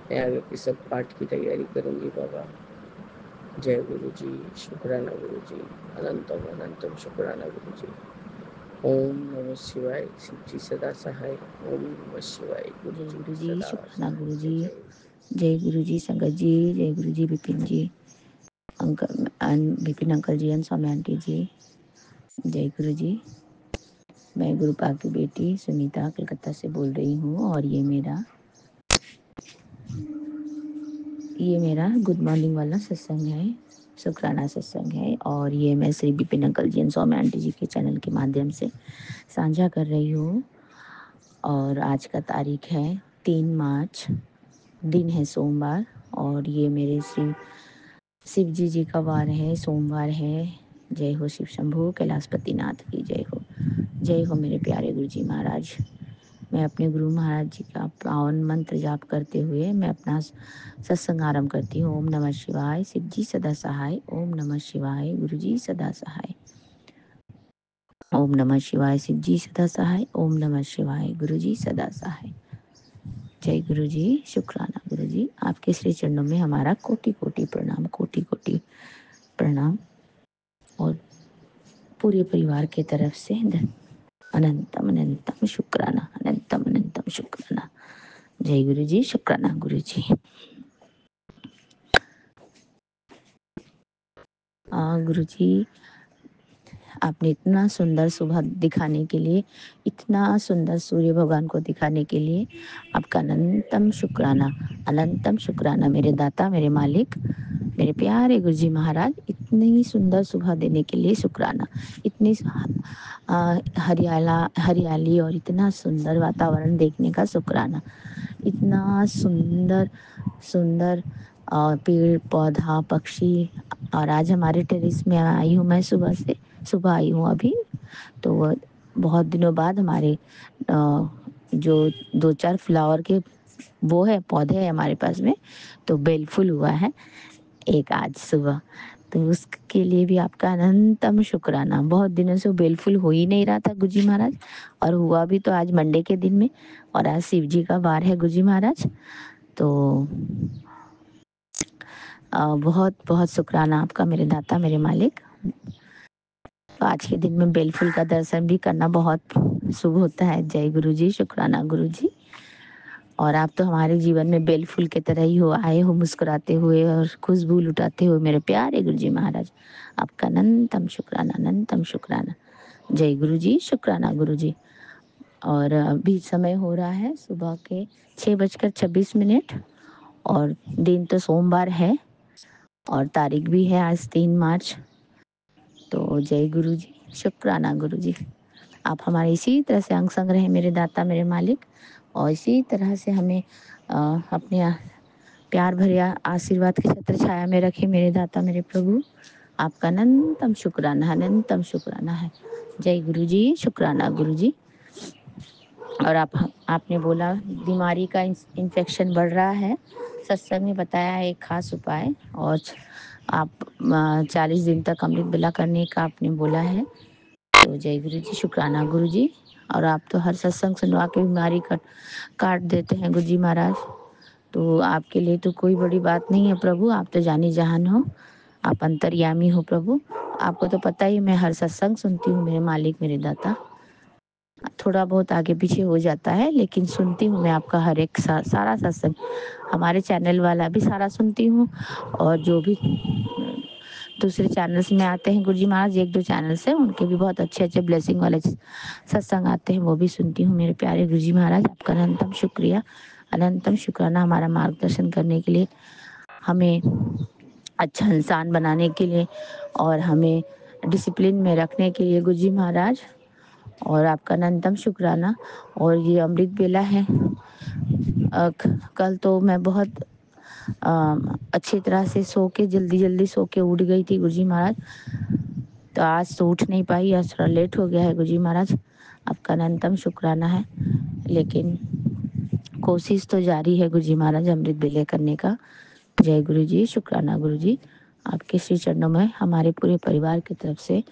F: मैं आगे की सब पाठ की तैयारी करूँगी बाबा। जय गुरु जी, शुक्राना गुरु जी, अनंतम अनंतम शुक्राना गुरु जी। ओम नमः शिवाय, शिव जी सदा सहाय। ओम नमः शिवाय, गुरु
G: जय
F: जी
G: गुरु जी,
F: सदा
G: शुक्राना
F: सहाय।
G: गुरु
F: जय
G: जी।
F: जय।
G: जय गुरु जी संगत जी, जय गुरु जी विपिन जी, अंकल विपिन अंकल जी, स्वामी आंटी जी। जय गुरु जी। मैं गुरुपा की बेटी सुनीता कलकत्ता से बोल रही हूँ और ये मेरा गुड मॉर्निंग वाला सत्संग है, शुक्राना सत्संग है। और ये मैं श्री विपिन अंकल जी स्वामी आंटी जी के चैनल के माध्यम से साझा कर रही हूँ। और आज का तारीख है 3 मार्च, दिन है सोमवार। और ये मेरे शिव जी का वार है, सोमवार है। जय हो शिव शंभू, कैलाशपति नाथ की जय हो। जय हो मेरे प्यारे गुरु जी महाराज। मैं अपने गुरु महाराज जी का पावन मंत्र जाप करते हुए मैं अपना सत्संग आरंभ करती हूँ। ओम नमः शिवाय, शिव जी सदा सहाय। ओम नमः शिवाय, गुरु जी सदा सहाय। ओम नमः शिवाय, शिव जी सदा सहाय। ओम नमः शिवाय, गुरु जी सदा सहाय। जय गुरु जी, शुक्राना गुरु जी। आपके श्री चरणों में हमारा कोटि कोटि प्रणाम, कोटि कोटि प्रणाम। और पूरे परिवार के तरफ से अनंतम अनंतम शुक्राना, अनंतम अनंतम शुक्राना। जय गुरु जी, शुक्राना गुरु जी। गुरु जी, आपने इतना सुंदर सुबह दिखाने के लिए, इतना सुंदर सूर्य भगवान को दिखाने के लिए आपका अनंतम शुक्राना, अनंतम शुक्राना। मेरे दाता, मेरे मालिक, मेरे प्यारे गुरु जी महाराज, इतनी सुंदर सुबह देने के लिए शुक्राना। इतनी हरियाली और इतना सुंदर वातावरण देखने का शुक्राना। इतना सुंदर सुंदर पेड़ पौधा पक्षी। और आज हमारे टेरेस में आई हूँ मैं, सुबह आई हूँ अभी। तो बहुत दिनों बाद हमारे जो 2-4 फ्लावर के वो है पौधे हैं हमारे पास में, तो बेल फुल हुआ है एक आज सुबह। तो उसके लिए भी आपका अनंतम शुक्राना। बहुत दिनों से वो बेल फुल हो ही नहीं रहा था गुरुजी महाराज, और हुआ भी तो आज मंडे के दिन में। और आज शिव जी का वार है गुरुजी महाराज। तो बहुत बहुत शुक्राना आपका मेरे दाता, मेरे मालिक। तो आज के दिन में बेलफुल का दर्शन भी करना बहुत शुभ होता है। जय गुरु जी, शुक्राना गुरु जी। और आप तो हमारे जीवन में बेलफुल के तरह ही हो, आए हो मुस्कुराते हुए और खुशबू लुटाते हुए मेरे प्यारे गुरु जी महाराज। आपका अनंतम शुक्राना, अनंतम शुक्राना। जय गुरु जी, शुक्राना गुरु जी। और अभी समय हो रहा है सुबह के 6:26। और दिन तो सोमवार है और तारीख भी है आज 3 मार्च। तो जय गुरु जी, शुक्राना गुरु जी। आप हमारे इसी तरह से अंग संग रहे मेरे दाता, मेरे मालिक। और इसी तरह से हमें अपने प्यार भरे आशीर्वाद की छत्र छाया में रखे मेरे दाता, मेरे प्रभु। आपका अनंतम शुक्राना, अनंतम शुक्राना है। जय गुरु जी, शुक्राना गुरु जी। और आपने बोला बीमारी का इन्फेक्शन बढ़ रहा है, सत्संग में बताया है एक खास उपाय। और आप 40 दिन तक अमृत बेला करने का आपने बोला है। तो जय गुरु जी, शुक्राना गुरु जी। और आप तो हर सत्संग सुनवा के बीमारी काट देते हैं गुरु जी महाराज। तो आपके लिए तो कोई बड़ी बात नहीं है प्रभु, आप तो जानी जहान हो, आप अंतर्यामी हो प्रभु। आपको तो पता ही मैं हर सत्संग सुनती हूँ मेरे मालिक मेरे दाता। थोड़ा बहुत आगे पीछे हो जाता है लेकिन सुनती हूँ मैं आपका हर एक सारा सत्संग। हमारे चैनल वाला भी सारा सुनती हूँ, और जो भी दूसरे चैनल्स में आते हैं गुरुजी महाराज, एक दो चैनल्स हैं उनके भी बहुत अच्छे अच्छे ब्लेसिंग वाले सत्संग आते हैं, वो भी सुनती हूँ। मेरे प्यारे गुरुजी महाराज, आपका अनंतम शुक्रिया, अनंतम शुक्राना हमारा मार्गदर्शन करने के लिए, हमें अच्छा इंसान बनाने के लिए और हमें डिसिप्लिन में रखने के लिए गुरुजी महाराज। और आपका अनंतम शुक्राना। और ये अमृत बेला है। कल तो मैं बहुत अच्छी तरह से सो के जल्दी जल्दी सो के उठ गई थी गुरुजी महाराज, तो आज तो उठ नहीं पाई, आज थोड़ा लेट हो गया है गुरुजी महाराज। आपका अनंतम शुक्राना है, लेकिन कोशिश तो जारी है गुरुजी महाराज अमृत बेले करने का। जय गुरु जी, शुक्राना गुरु जी। आपके श्री चरणों में हमारे पूरे परिवार की तरफ से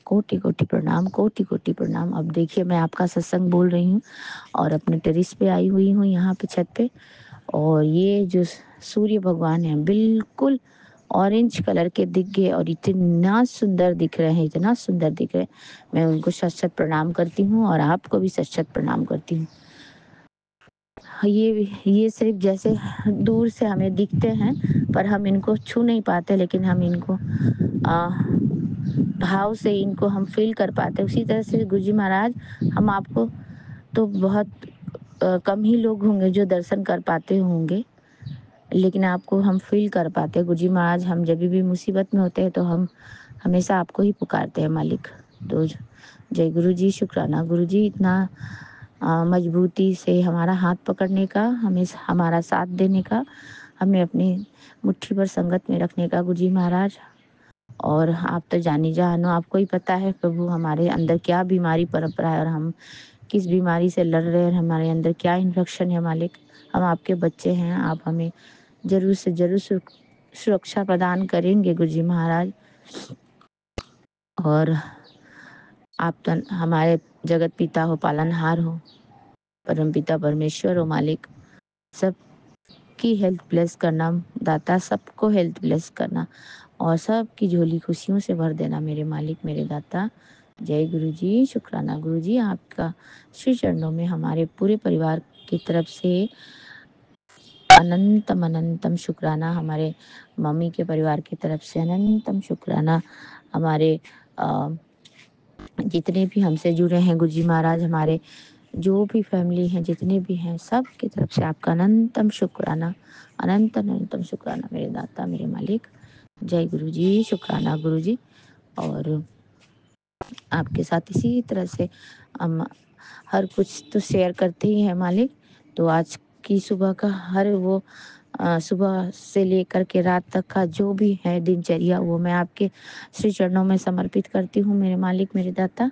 G: कोटि कोटि प्रणाम, कोटि कोटि प्रणाम। अब देखिए मैं आपका सत्संग बोल रही हूँ और अपने टेरिस पे आई हुई हूँ, यहाँ पे छत पे, और ये जो सूर्य भगवान है बिल्कुल ऑरेंज कलर के दिख गए और इतना सुंदर दिख रहे हैं, इतना सुंदर दिख रहे हैं। मैं उनको सच सच प्रणाम करती हूँ और आपको भी सच सच प्रणाम करती हूँ। ये सिर्फ जैसे दूर से हमें दिखते हैं पर हम इनको छू नहीं पाते, लेकिन हम इनको भाव से इनको हम फील कर पाते। उसी तरह से गुरुजी महाराज, हम आपको तो बहुत कम ही लोग होंगे जो दर्शन कर पाते होंगे, लेकिन आपको हम फील कर पाते हैं गुरुजी महाराज। हम जब भी मुसीबत में होते हैं तो हम हमेशा आपको ही पुकारते हैं मालिक। तो जय गुरु जी, शुक्राना गुरु जी, इतना मजबूती से हमारा हाथ पकड़ने का, हमें हमारा साथ देने का, हमें अपनी मुट्ठी पर संगत में रखने का गुरुजी महाराज। और आप तो जानी जानो, आपको ही पता है प्रभु हमारे अंदर क्या बीमारी परंपरा है और हम किस बीमारी से लड़ रहे हैं, हमारे अंदर क्या इन्फेक्शन है मालिक। हम आपके बच्चे हैं, आप हमें जरूर से जरूर सुरक्षा प्रदान करेंगे गुरुजी महाराज। और आप तो हमारे जगत पिता हो, पालनहार हो, परम पिता परमेश्वर हो मालिक। सबकी हेल्थ ब्लेस करना दाता, सबको हेल्थ ब्लेस करना और सबकी झोली खुशियों से भर देना मेरे मालिक मेरे दाता। जय गुरु जी, शुक्राना गुरु जी। आपका श्री चरणों में हमारे पूरे परिवार की तरफ से अनंतम अनंतम शुक्राना, हमारे मम्मी के परिवार की तरफ से अनंतम शुक्राना, हमारे जितने भी हमसे जुड़े हैं गुरुजी महाराज, हमारे जो भी फैमिली हैं, जितने भी हैं, सब की तरफ से आपका अनंतम शुक्राना, अनंत अनंतम शुक्राना मेरे दाता मेरे मालिक। जय गुरु जी, शुक्राना गुरु जी। और आपके साथ इसी तरह से हम हर कुछ तो शेयर करते ही हैं मालिक। तो आज की सुबह का हर वो सुबह से लेकर के रात तक का जो भी है दिनचर्या, वो मैं आपके श्री चरणों में समर्पित करती हूँ मेरे मालिक मेरे दाता।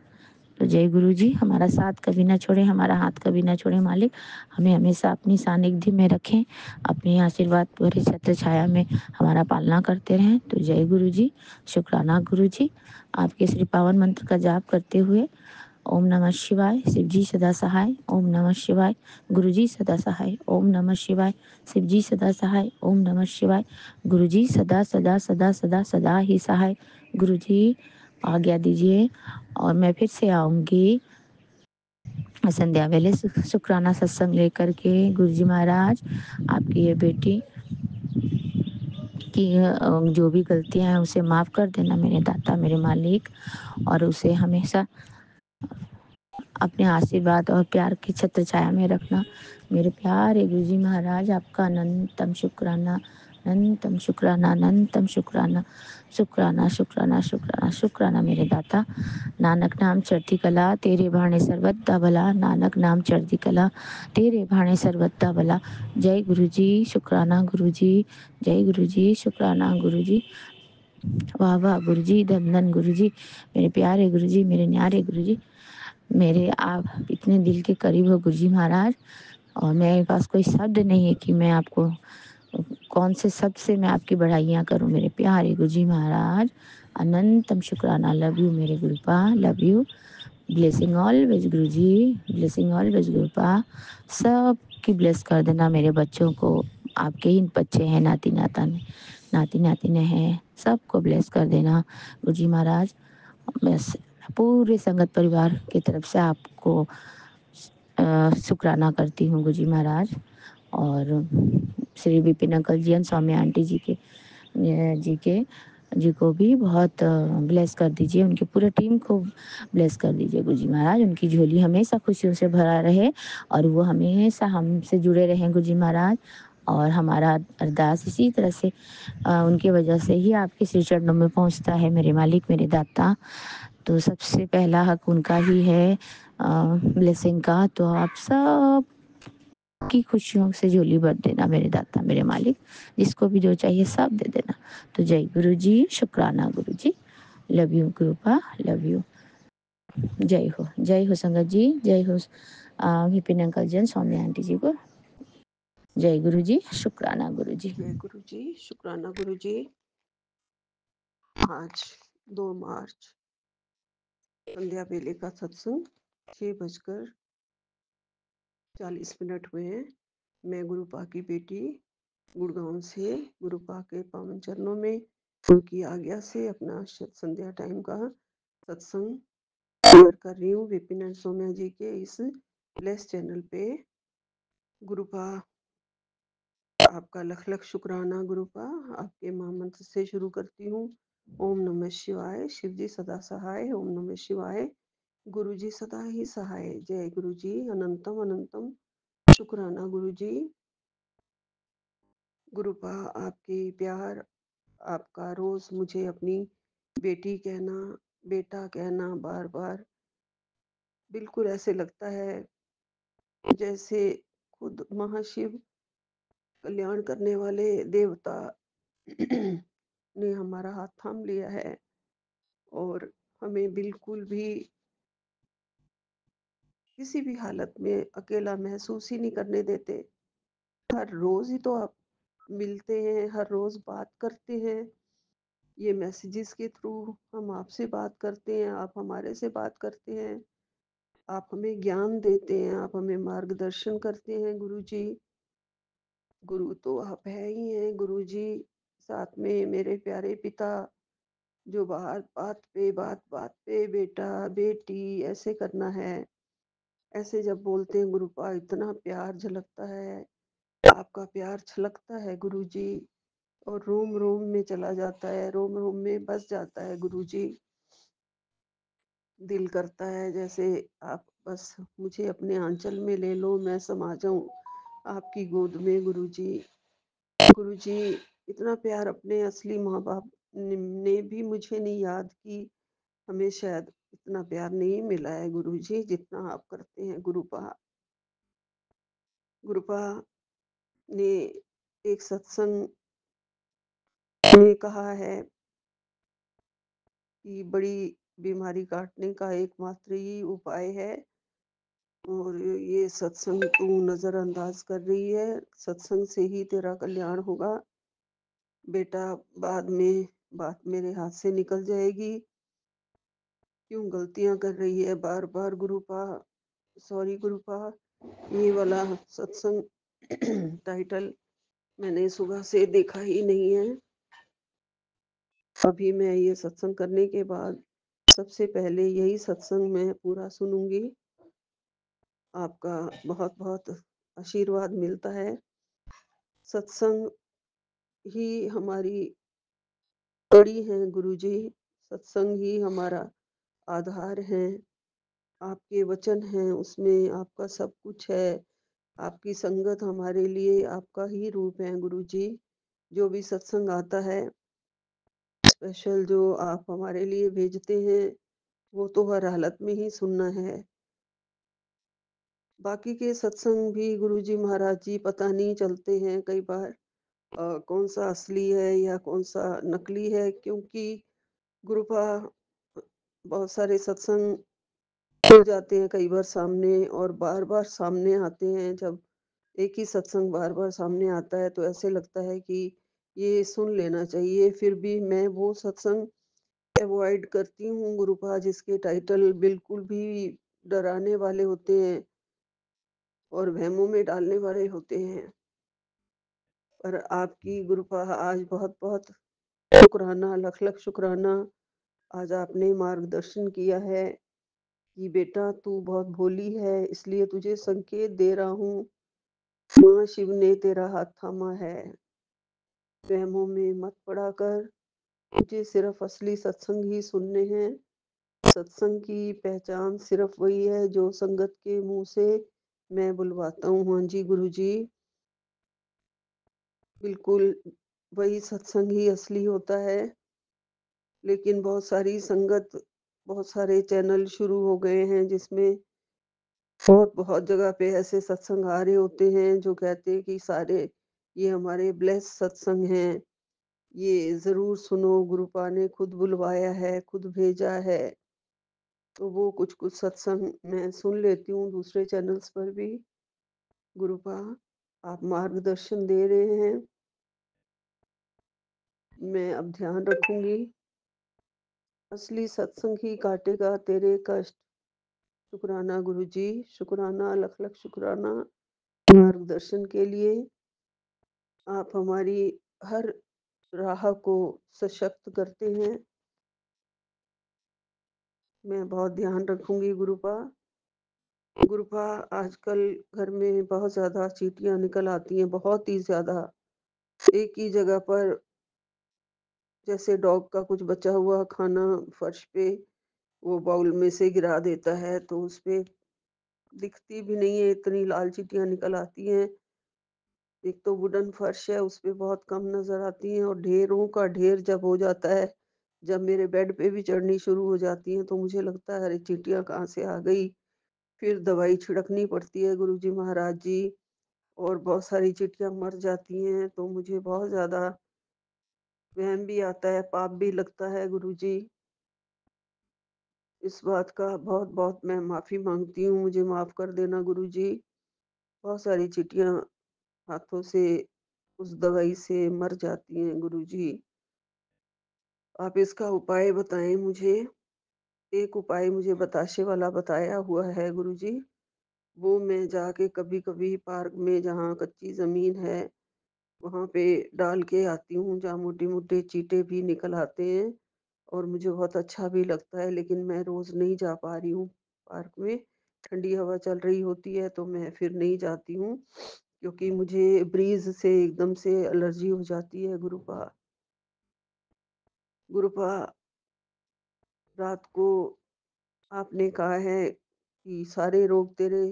G: तो जय गुरु जी, हमारा साथ कभी ना छोड़े, हमारा हाथ कभी ना छोड़े मालिक, हमें हमेशा अपनी सानिध्य में रखें, अपने आशीर्वाद भरे छत्र छाया में हमारा पालना करते रहें। तो जय गुरु जी, शुक्राना गुरु जी। आपके श्री पावन मंत्र का जाप करते हुए ओम नमः शिवाय, शिव जी सदा सहाय, ओम नमः शिवाय, गुरु जी सदा सहाय, ओम नमः शिवाय, शिव जी सदा सहाय, ओम नमः शिवाय, गुरु जी सदा सदा सदा सदा सदा ही सहाय। गुरु जी आज्ञा दीजिए और मैं फिर से आऊंगी संध्या वेले शुक्राना सत्संग लेकर के। गुरुजी महाराज, आपकी ये बेटी की जो भी गलतियां हैं उसे माफ कर देना मेरे दाता मेरे मालिक, और उसे हमेशा अपने आशीर्वाद और प्यार की छत्र छाया में रखना मेरे प्यारे गुरुजी महाराज। आपका अनंतम शुक्राना, अनंतम शुक्राना, अनंतम शुक्राना, शुक्राना शुक्राना शुक्राना शुक्राना मेरे दाता। नानक नाम चढ़ती कला तेरे भाणे सर्वदा भला, नानक नाम चढ़ती कला तेरे भाणे सर्वदा भला। जय गुरु जी, शुक्राना गुरु जी, जय गुरु जी, शुक्राना गुरु जी। वाह वाह गुरु जी, धन धन गुरु जी, मेरे प्यारे गुरु जी, मेरे न्यारे गुरु जी, मेरे आप इतने दिल के करीब हो गुरुजी महाराज। और मेरे पास कोई शब्द नहीं है कि मैं आपको कौन से शब्द से मैं आपकी बढ़ाइयाँ करूं मेरे प्यारे गुरुजी महाराज। अनंतम शुक्राना। लव यू मेरे गुरुपा, love you. Blessing always Guru ji, blessing always गुरुपा। सब की ब्लेस कर देना मेरे बच्चों को। आपके ही बच्चे हैं, नाती नातिन हैं, सबको ब्लेस कर देना गुरु जी महाराज। बस पूरे संगत परिवार की तरफ से आपको शुक्राना करती हूँ गुरु जी महाराज। और श्री विपिन अंकल जी और स्वामी आंटी जी को भी बहुत ब्लेस कर दीजिए। उनकी पूरी टीम को ब्लेस कर दीजिए गुरु जी महाराज। उनकी झोली हमेशा खुशियों से भरा रहे और वो हमेशा हमसे जुड़े रहें गुरु जी महाराज। और हमारा अरदास इसी तरह से उनकी वजह से ही आपके श्री चरणों में पहुंचता है मेरे मालिक, मेरे दाता। तो सबसे पहला हक उनका ही है ब्लेसिंग का। तो आप सब की खुशियों से झोली भर देना मेरे दाता, मेरे मालिक। जिसको भी जो चाहिए सब दे देना। तो जय गुरु जी, शुक्राना गुरु जी। लव यू कृपा, लव यू। जय हो संगत जी, जय हो विपिन अंकल जी, स्वामी आंटी जी को। जय गुरु जी, शुक्राना गुरु जी।
H: जय गुरु जी, शुक्राना गुरु जी। आज 2 मार्च संध्या बेले का सत्संग 6:40 हुए हैं। मैं गुरुपा की बेटी गुड़गांव से गुरुपा के पावन चरणों में उनकी आज्ञा से अपना संध्या टाइम का सत्संग शेयर कर रही हूँ विपिन एंड सोम्या जी के इस ब्लेस चैनल पे। गुरुपा आपका लख लख शुक्राना गुरुपा। आपके महामंत्र से शुरू करती हूँ। ओम नमः शिवाय। शिव जी सदा सहाय। ओम नमः शिवाय। गुरु जी सदा ही सहाय। जय गुरु जी। अनंतम अनंतम शुक्राना गुरु जी। गुरुपा आपकी प्यार, आपका रोज मुझे अपनी बेटी कहना, बेटा कहना बार बार, बिल्कुल ऐसे लगता है जैसे खुद महाशिव कल्याण करने वाले देवता ने हमारा हाथ थाम लिया है और हमें बिल्कुल भी किसी भी हालत में अकेला महसूस ही नहीं करने देते। हर रोज ही तो आप मिलते हैं, हर रोज बात करते हैं। ये मैसेजेस के थ्रू हम आपसे बात करते हैं, आप हमारे से बात करते हैं, आप हमें ज्ञान देते हैं, आप हमें मार्गदर्शन करते हैं गुरु जी। गुरु तो आप है ही हैं गुरु जी। साथ में मेरे प्यारे पिता जो बात बात पे बेटा बेटी ऐसे करना है, ऐसे जब बोलते हैं गुरुपा इतना प्यार झलकता है, आपका प्यार छलकता है गुरु जी और रोम रोम में चला जाता है, रोम रोम में बस जाता है गुरु जी। दिल करता है जैसे आप बस मुझे अपने आंचल में ले लो, मैं समा जाऊं आपकी गोद में गुरु जी। गुरु जी इतना प्यार अपने असली माँ बाप ने भी मुझे नहीं याद कि हमें शायद इतना प्यार नहीं मिला है गुरु जी जितना आप करते हैं गुरुपा। गुरुपा ने एक सत्संग में कहा है कि बड़ी बीमारी काटने का एकमात्र ही उपाय है और ये सत्संग तू नजरअंदाज कर रही है, सत्संग से ही तेरा कल्याण होगा बेटा। बाद में बात मेरे हाथ से निकल जाएगी, क्यों गलतियां कर रही है बार बार गुरुपा। सॉरी गुरुपा। ये वाला सत्संग टाइटल मैंने सुबह से देखा ही नहीं है। अभी मैं ये सत्संग करने के बाद सबसे पहले यही सत्संग मैं पूरा सुनूंगी। आपका बहुत बहुत आशीर्वाद मिलता है। सत्संग ही हमारी कड़ी है गुरु जी, सत्संग ही हमारा आधार है। आपके वचन हैं उसमें आपका सब कुछ है। आपकी संगत हमारे लिए आपका ही रूप है गुरु जी। जो भी सत्संग आता है स्पेशल जो आप हमारे लिए भेजते हैं वो तो हर हालत में ही सुनना है। बाकी के सत्संग भी गुरु जी महाराज जी पता नहीं चलते हैं कई बार कौन सा असली है या कौन सा नकली है, क्योंकि गुरुपा बहुत सारे सत्संग हो जाते हैं कई बार सामने और बार बार सामने आते हैं। जब एक ही सत्संग बार बार सामने आता है तो ऐसे लगता है कि ये सुन लेना चाहिए, फिर भी मैं वो सत्संग अवॉइड करती हूँ गुरुपा, जिसके टाइटल बिल्कुल भी डराने वाले होते हैं और वहमों में डालने वाले होते हैं। पर आपकी गुरुपा आज बहुत-बहुत शुक्राना, लख-लख शुक्राना। आज आपने मार्गदर्शन किया है कि बेटा तू बहुत भोली है, इसलिए तुझे संकेत दे रहा हूँ। माँ शिव ने तेरा हाथ थामा है। वहमों में मत पड़ा कर, तुझे सिर्फ असली सत्संग ही सुनने हैं। सत्संग की पहचान सिर्फ वही है जो संगत के मुंह से मैं बुलवाता हूँ। हाँ जी गुरुजी, बिल्कुल वही सत्संग ही असली होता है। लेकिन बहुत सारी संगत, बहुत सारे चैनल शुरू हो गए हैं जिसमें बहुत जगह पे ऐसे सत्संग आ रहे होते हैं जो कहते हैं कि सारे ये हमारे ब्लेस सत्संग हैं, ये ज़रूर सुनो, गुरुपा ने खुद बुलवाया है, खुद भेजा है। तो वो कुछ-कुछ सत्संग मैं सुन लेती हूँ दूसरे चैनल्स पर भी। गुरुपा, आप मार्गदर्शन दे रहे हैं, मैं अब ध्यान रखूँगी। असली सत्संग ही काटेगा तेरे कष्ट। शुक्राना गुरुजी, शुक्राना, लख-लख शुक्राना मार्गदर्शन के लिए। आप हमारी हर राह को सशक्त करते हैं। मैं बहुत ध्यान रखूँगी गुरुपा। गुरुपा, आजकल घर में बहुत ज़्यादा चींटियाँ निकल आती हैं, बहुत ही ज़्यादा। एक ही जगह पर जैसे डॉग का कुछ बचा हुआ खाना फर्श पे वो बाउल में से गिरा देता है, तो उसपे दिखती भी नहीं है, इतनी लाल चींटियाँ निकल आती हैं। एक तो वुडन फर्श है, उसपे बहुत कम नज़र आती हैं और ढेरों का ढेर जब हो जाता है, जब मेरे बेड पे भी चढ़नी शुरू हो जाती हैं, तो मुझे लगता है अरे चींटियाँ कहाँ से आ गई। फिर दवाई छिड़कनी पड़ती है गुरुजी महाराज जी, और बहुत सारी चींटियाँ मर जाती हैं, तो मुझे बहुत ज़्यादा वहम भी आता है, पाप भी लगता है गुरुजी। इस बात का बहुत-बहुत मैं माफ़ी माँगती हूँ, मुझे माफ़ कर देना गुरुजी। बहुत सारी चींटियाँ हाथों से उस दवाई से मर जाती हैं गुरुजी। आप इसका उपाय बताएँ मुझे। एक उपाय मुझे बताशे वाला बताया हुआ है गुरुजी, वो मैं जाके कभी-कभी पार्क में जहाँ कच्ची ज़मीन है, वहाँ पे डाल के आती हूँ, जहाँ मोटे-मोटे चींटे भी निकल आते हैं और मुझे बहुत अच्छा भी लगता है, लेकिन मैं रोज़ नहीं जा पा रही हूँ पार्क में। ठंडी हवा चल रही होती है, तो मैं फिर नहीं जाती हूँ, क्योंकि मुझे ब्रीज़ से एकदम से एलर्जी हो जाती है गुरुपा। गुरुपा, रात को आपने कहा है कि सारे रोग तेरे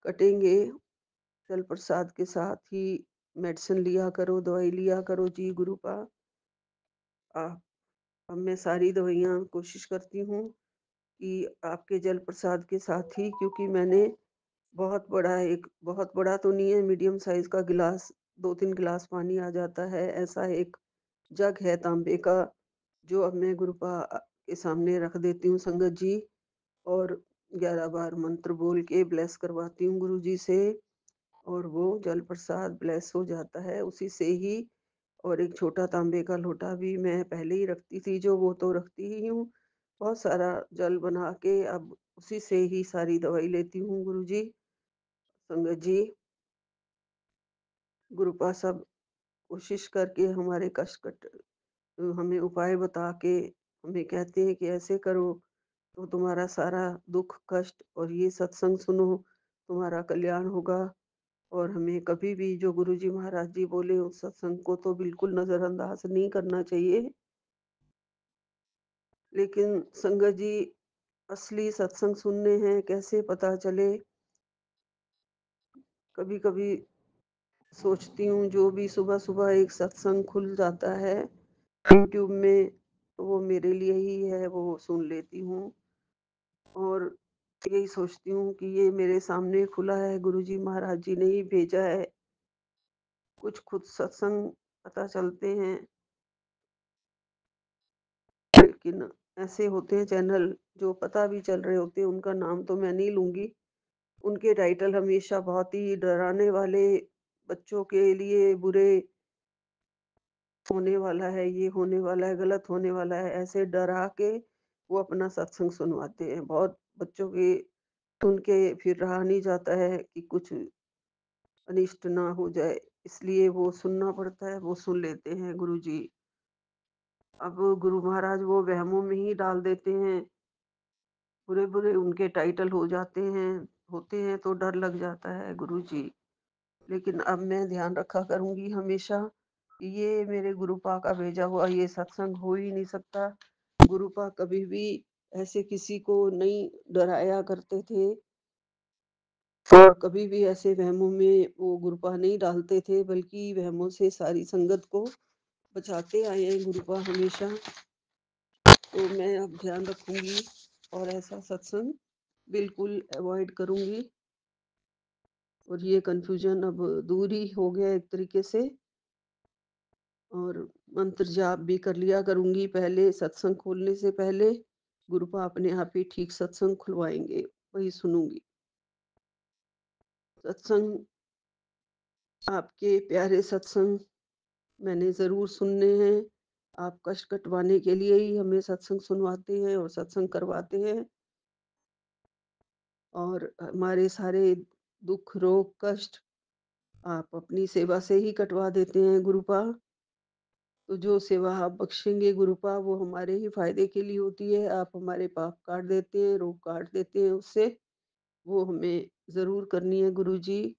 H: कटेंगे, जल प्रसाद के साथ ही मेडिसिन लिया करो, दवाई लिया करो। जी गुरुपा, आ अब मैं सारी दवाइयाँ कोशिश करती हूँ कि आपके जल प्रसाद के साथ ही, क्योंकि मैंने बहुत बड़ा तो नहीं है, मीडियम साइज़ का गिलास, 2-3 गिलास पानी आ जाता है, ऐसा एक जग है तांबे का, जो अब मैं गुरुपा के सामने रख देती हूँ संगत जी, और 11 बार मंत्र बोल के ब्लेस करवाती हूँ गुरुजी से, और वो जल प्रसाद ब्लेस हो जाता है उसी से ही। और एक छोटा तांबे का लोटा भी मैं पहले ही रखती थी, जो वो तो रखती ही हूँ। बहुत सारा जल बना के अब उसी से ही सारी दवाई लेती हूँ गुरुजी। संगत जी, गुरुपा सब कोशिश करके हमारे कष्ट हमें उपाय बता के हमें कहते हैं कि ऐसे करो तो तुम्हारा सारा दुख कष्ट और ये सत्संग सुनो, तुम्हारा कल्याण होगा। और हमें कभी भी जो गुरुजी महाराज जी बोले उस सत्संग को तो बिल्कुल नजरअंदाज नहीं करना चाहिए। लेकिन संगत जी, असली सत्संग सुनने हैं, कैसे पता चले? कभी कभी सोचती हूँ जो भी सुबह सुबह एक सत्संग खुल जाता है यूट्यूब में, तो वो मेरे लिए ही है, वो सुन लेती हूँ। और यही सोचती हूँ कि ये मेरे सामने खुला है, गुरुजी महाराज जी ने ही भेजा है। कुछ खुद सत्संग पता चलते हैं, लेकिन ऐसे होते हैं चैनल जो पता भी चल रहे होते हैं, उनका नाम तो मैं नहीं लूँगी। उनके टाइटल हमेशा बहुत ही डराने वाले, बच्चों के लिए बुरे, होने वाला है, ये होने वाला है, गलत होने वाला है, ऐसे डरा के वो अपना सत्संग सुनवाते हैं। बहुत बच्चों के सुन के फिर रहा नहीं जाता है कि कुछ अनिष्ट ना हो जाए, इसलिए वो सुनना पड़ता है, वो सुन लेते हैं गुरुजी। अब गुरु महाराज वो वहमों में ही डाल देते हैं, बुरे-बुरे उनके टाइटल हो जाते हैं, होते हैं तो डर लग जाता है गुरुजी। लेकिन अब मैं ध्यान रखा करूँगी हमेशा कि ये मेरे गुरुपा का भेजा हुआ ये सत्संग हो ही नहीं सकता। गुरुपा कभी भी ऐसे किसी को नहीं डराया करते थे और कभी भी ऐसे वहमों में वो गुरुपा नहीं डालते थे, बल्कि वहमों से सारी संगत को बचाते आए हैं गुरुपा हमेशा। तो मैं अब ध्यान रखूंगी और ऐसा सत्संग बिल्कुल अवॉइड करूंगी और ये कन्फ्यूजन अब दूर ही हो गया एक तरीके से। और मंत्र जाप भी कर लिया करूंगी पहले, सत्संग खोलने से पहले गुरुपा अपने आप ही ठीक सत्संग खुलवाएंगे, वही सुनूंगी। सत्संग, आपके प्यारे सत्संग मैंने जरूर सुनने हैं। आप कष्ट कटवाने के लिए ही हमें सत्संग सुनवाते हैं और सत्संग करवाते हैं, और हमारे सारे दुख रोग कष्ट आप अपनी सेवा से ही कटवा देते हैं गुरुपा। तो जो सेवा आप बख्शेंगे गुरुपा वो हमारे ही फायदे के लिए होती है। आप हमारे पाप काट देते हैं, रोग काट देते हैं, उससे वो हमें जरूर करनी है गुरुजी।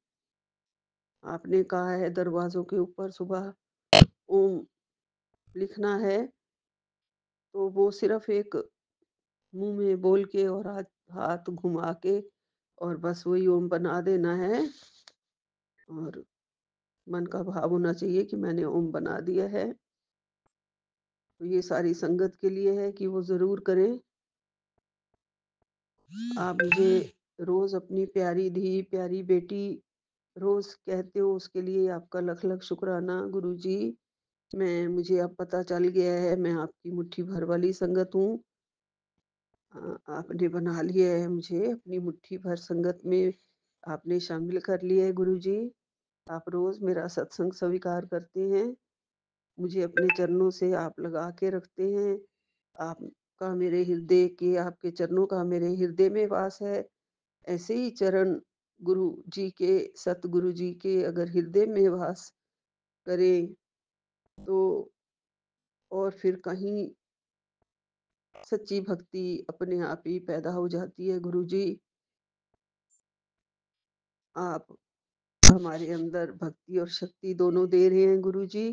H: आपने कहा है दरवाजों के ऊपर सुबह ओम लिखना है, तो वो सिर्फ एक मुंह में बोल के और हाथ हाथ घुमा के और बस वही ओम बना देना है, और मन का भाव होना चाहिए कि मैंने ओम बना दिया है। तो ये सारी संगत के लिए है कि वो जरूर करें। आप मुझे रोज अपनी प्यारी धी, प्यारी बेटी रोज कहते हो, उसके लिए आपका लख लख शुक्राना गुरुजी। मुझे अब पता चल गया है, मैं आपकी मुट्ठी भर वाली संगत हूँ। आपने बना लिया है मुझे अपनी मुट्ठी भर संगत में, आपने शामिल कर लिया है गुरुजी। आप रोज मेरा सत्संग स्वीकार करते हैं, मुझे अपने चरणों से आप लगा के रखते हैं। आपका मेरे हृदय के, आपके चरणों का मेरे हृदय में वास है। ऐसे ही चरण गुरु जी के, सतगुरु जी के अगर हृदय में वास करें तो और फिर कहीं सच्ची भक्ति अपने आप ही पैदा हो जाती है गुरु जी। आप हमारे अंदर भक्ति और शक्ति दोनों दे रहे हैं गुरु जी।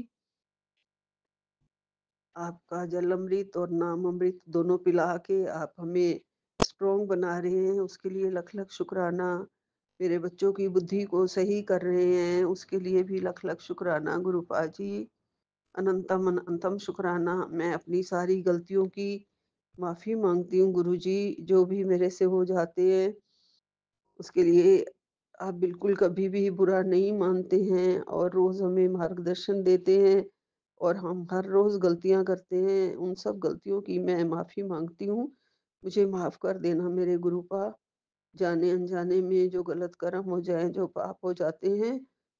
H: आपका जल अमृत और नाम अमृत दोनों पिला के आप हमें स्ट्रोंग बना रहे हैं, उसके लिए लख लख शुक्राना। मेरे बच्चों की बुद्धि को सही कर रहे हैं, उसके लिए भी लख लख शुक्राना गुरुपा जी। अनंतम अनंतम शुक्राना। मैं अपनी सारी गलतियों की माफी मांगती हूँ गुरु जी, जो भी मेरे से हो जाते हैं उसके लिए आप बिल्कुल कभी भी बुरा नहीं मानते हैं और रोज हमें मार्गदर्शन देते हैं, और हम हर रोज गलतियां करते हैं। उन सब गलतियों की मैं माफी मांगती हूँ, मुझे माफ कर देना मेरे गुरुपा। जाने अनजाने में जो गलत कर्म हो जाए, जो पाप हो जाते हैं,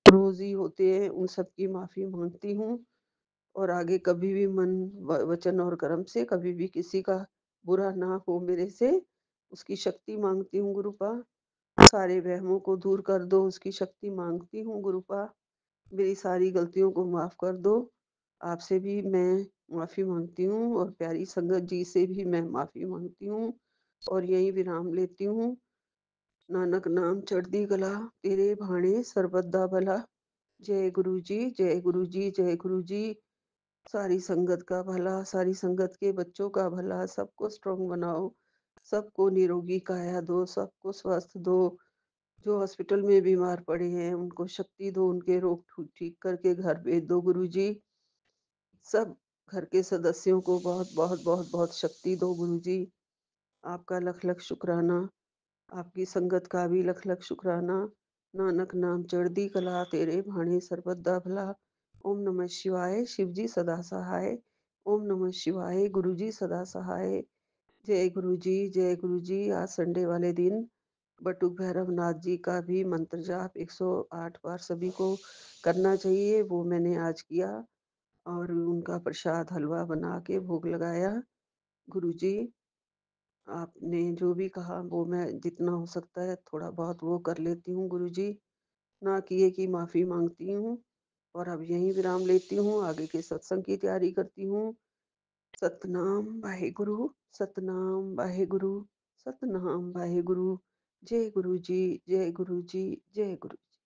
H: रोज ही होते हैं, उन सब की माफी मांगती हूँ। और आगे कभी भी मन वचन और कर्म से कभी भी किसी का बुरा ना हो मेरे से, उसकी शक्ति मांगती हूँ गुरुपा। सारे वहमों को दूर कर दो, उसकी शक्ति मांगती हूँ गुरुपा। मेरी सारी गलतियों को माफ कर दो। आपसे भी मैं माफी मांगती हूँ और प्यारी संगत जी से भी मैं माफी मांगती हूँ, और यही विराम लेती हूँ। नानक नाम चढ़ती कला, तेरे भाणे सर्वदा भला। जय गुरु जी, जय गुरु जी, जय गुरु जी। सारी संगत का भला, सारी संगत के बच्चों का भला, सबको स्ट्रांग बनाओ, सबको निरोगी काया दो, सबको स्वस्थ दो। जो हॉस्पिटल में बीमार पड़े हैं उनको शक्ति दो, उनके रोग ठीक करके घर भेज दो गुरु जी। सब घर के सदस्यों को बहुत बहुत बहुत बहुत शक्ति दो गुरु जी। आपका लख लख शुक्राना। आपकी संगत का भी लख लख शुक्राना। नानक नाम चढ़दी कला, तेरे भाणे सर्वदा भला। ओम नमः शिवाय, शिव जी सदा सहाय। ओम नमः शिवाय, गुरु जी सदा सहाय। जय गुरु जी, जय गुरु जी। आज संडे वाले दिन बटुक भैरवनाथ जी का भी मंत्र जाप 108 बार सभी को करना चाहिए, वो मैंने आज किया। और उनका प्रसाद हलवा बना के भोग लगाया। गुरुजी, आपने जो भी कहा वो मैं जितना हो सकता है थोड़ा बहुत वो कर लेती हूँ गुरुजी। ना किए की माफ़ी माँगती हूँ और अब यहीं विराम लेती हूँ, आगे के सत्संग की तैयारी करती हूँ। सतनाम वाहेगुरु, सतनाम वाहेगुरु, सतनाम वाहेगुरु। जय गुरु जी, जय गुरु जी, जय गुरु जी।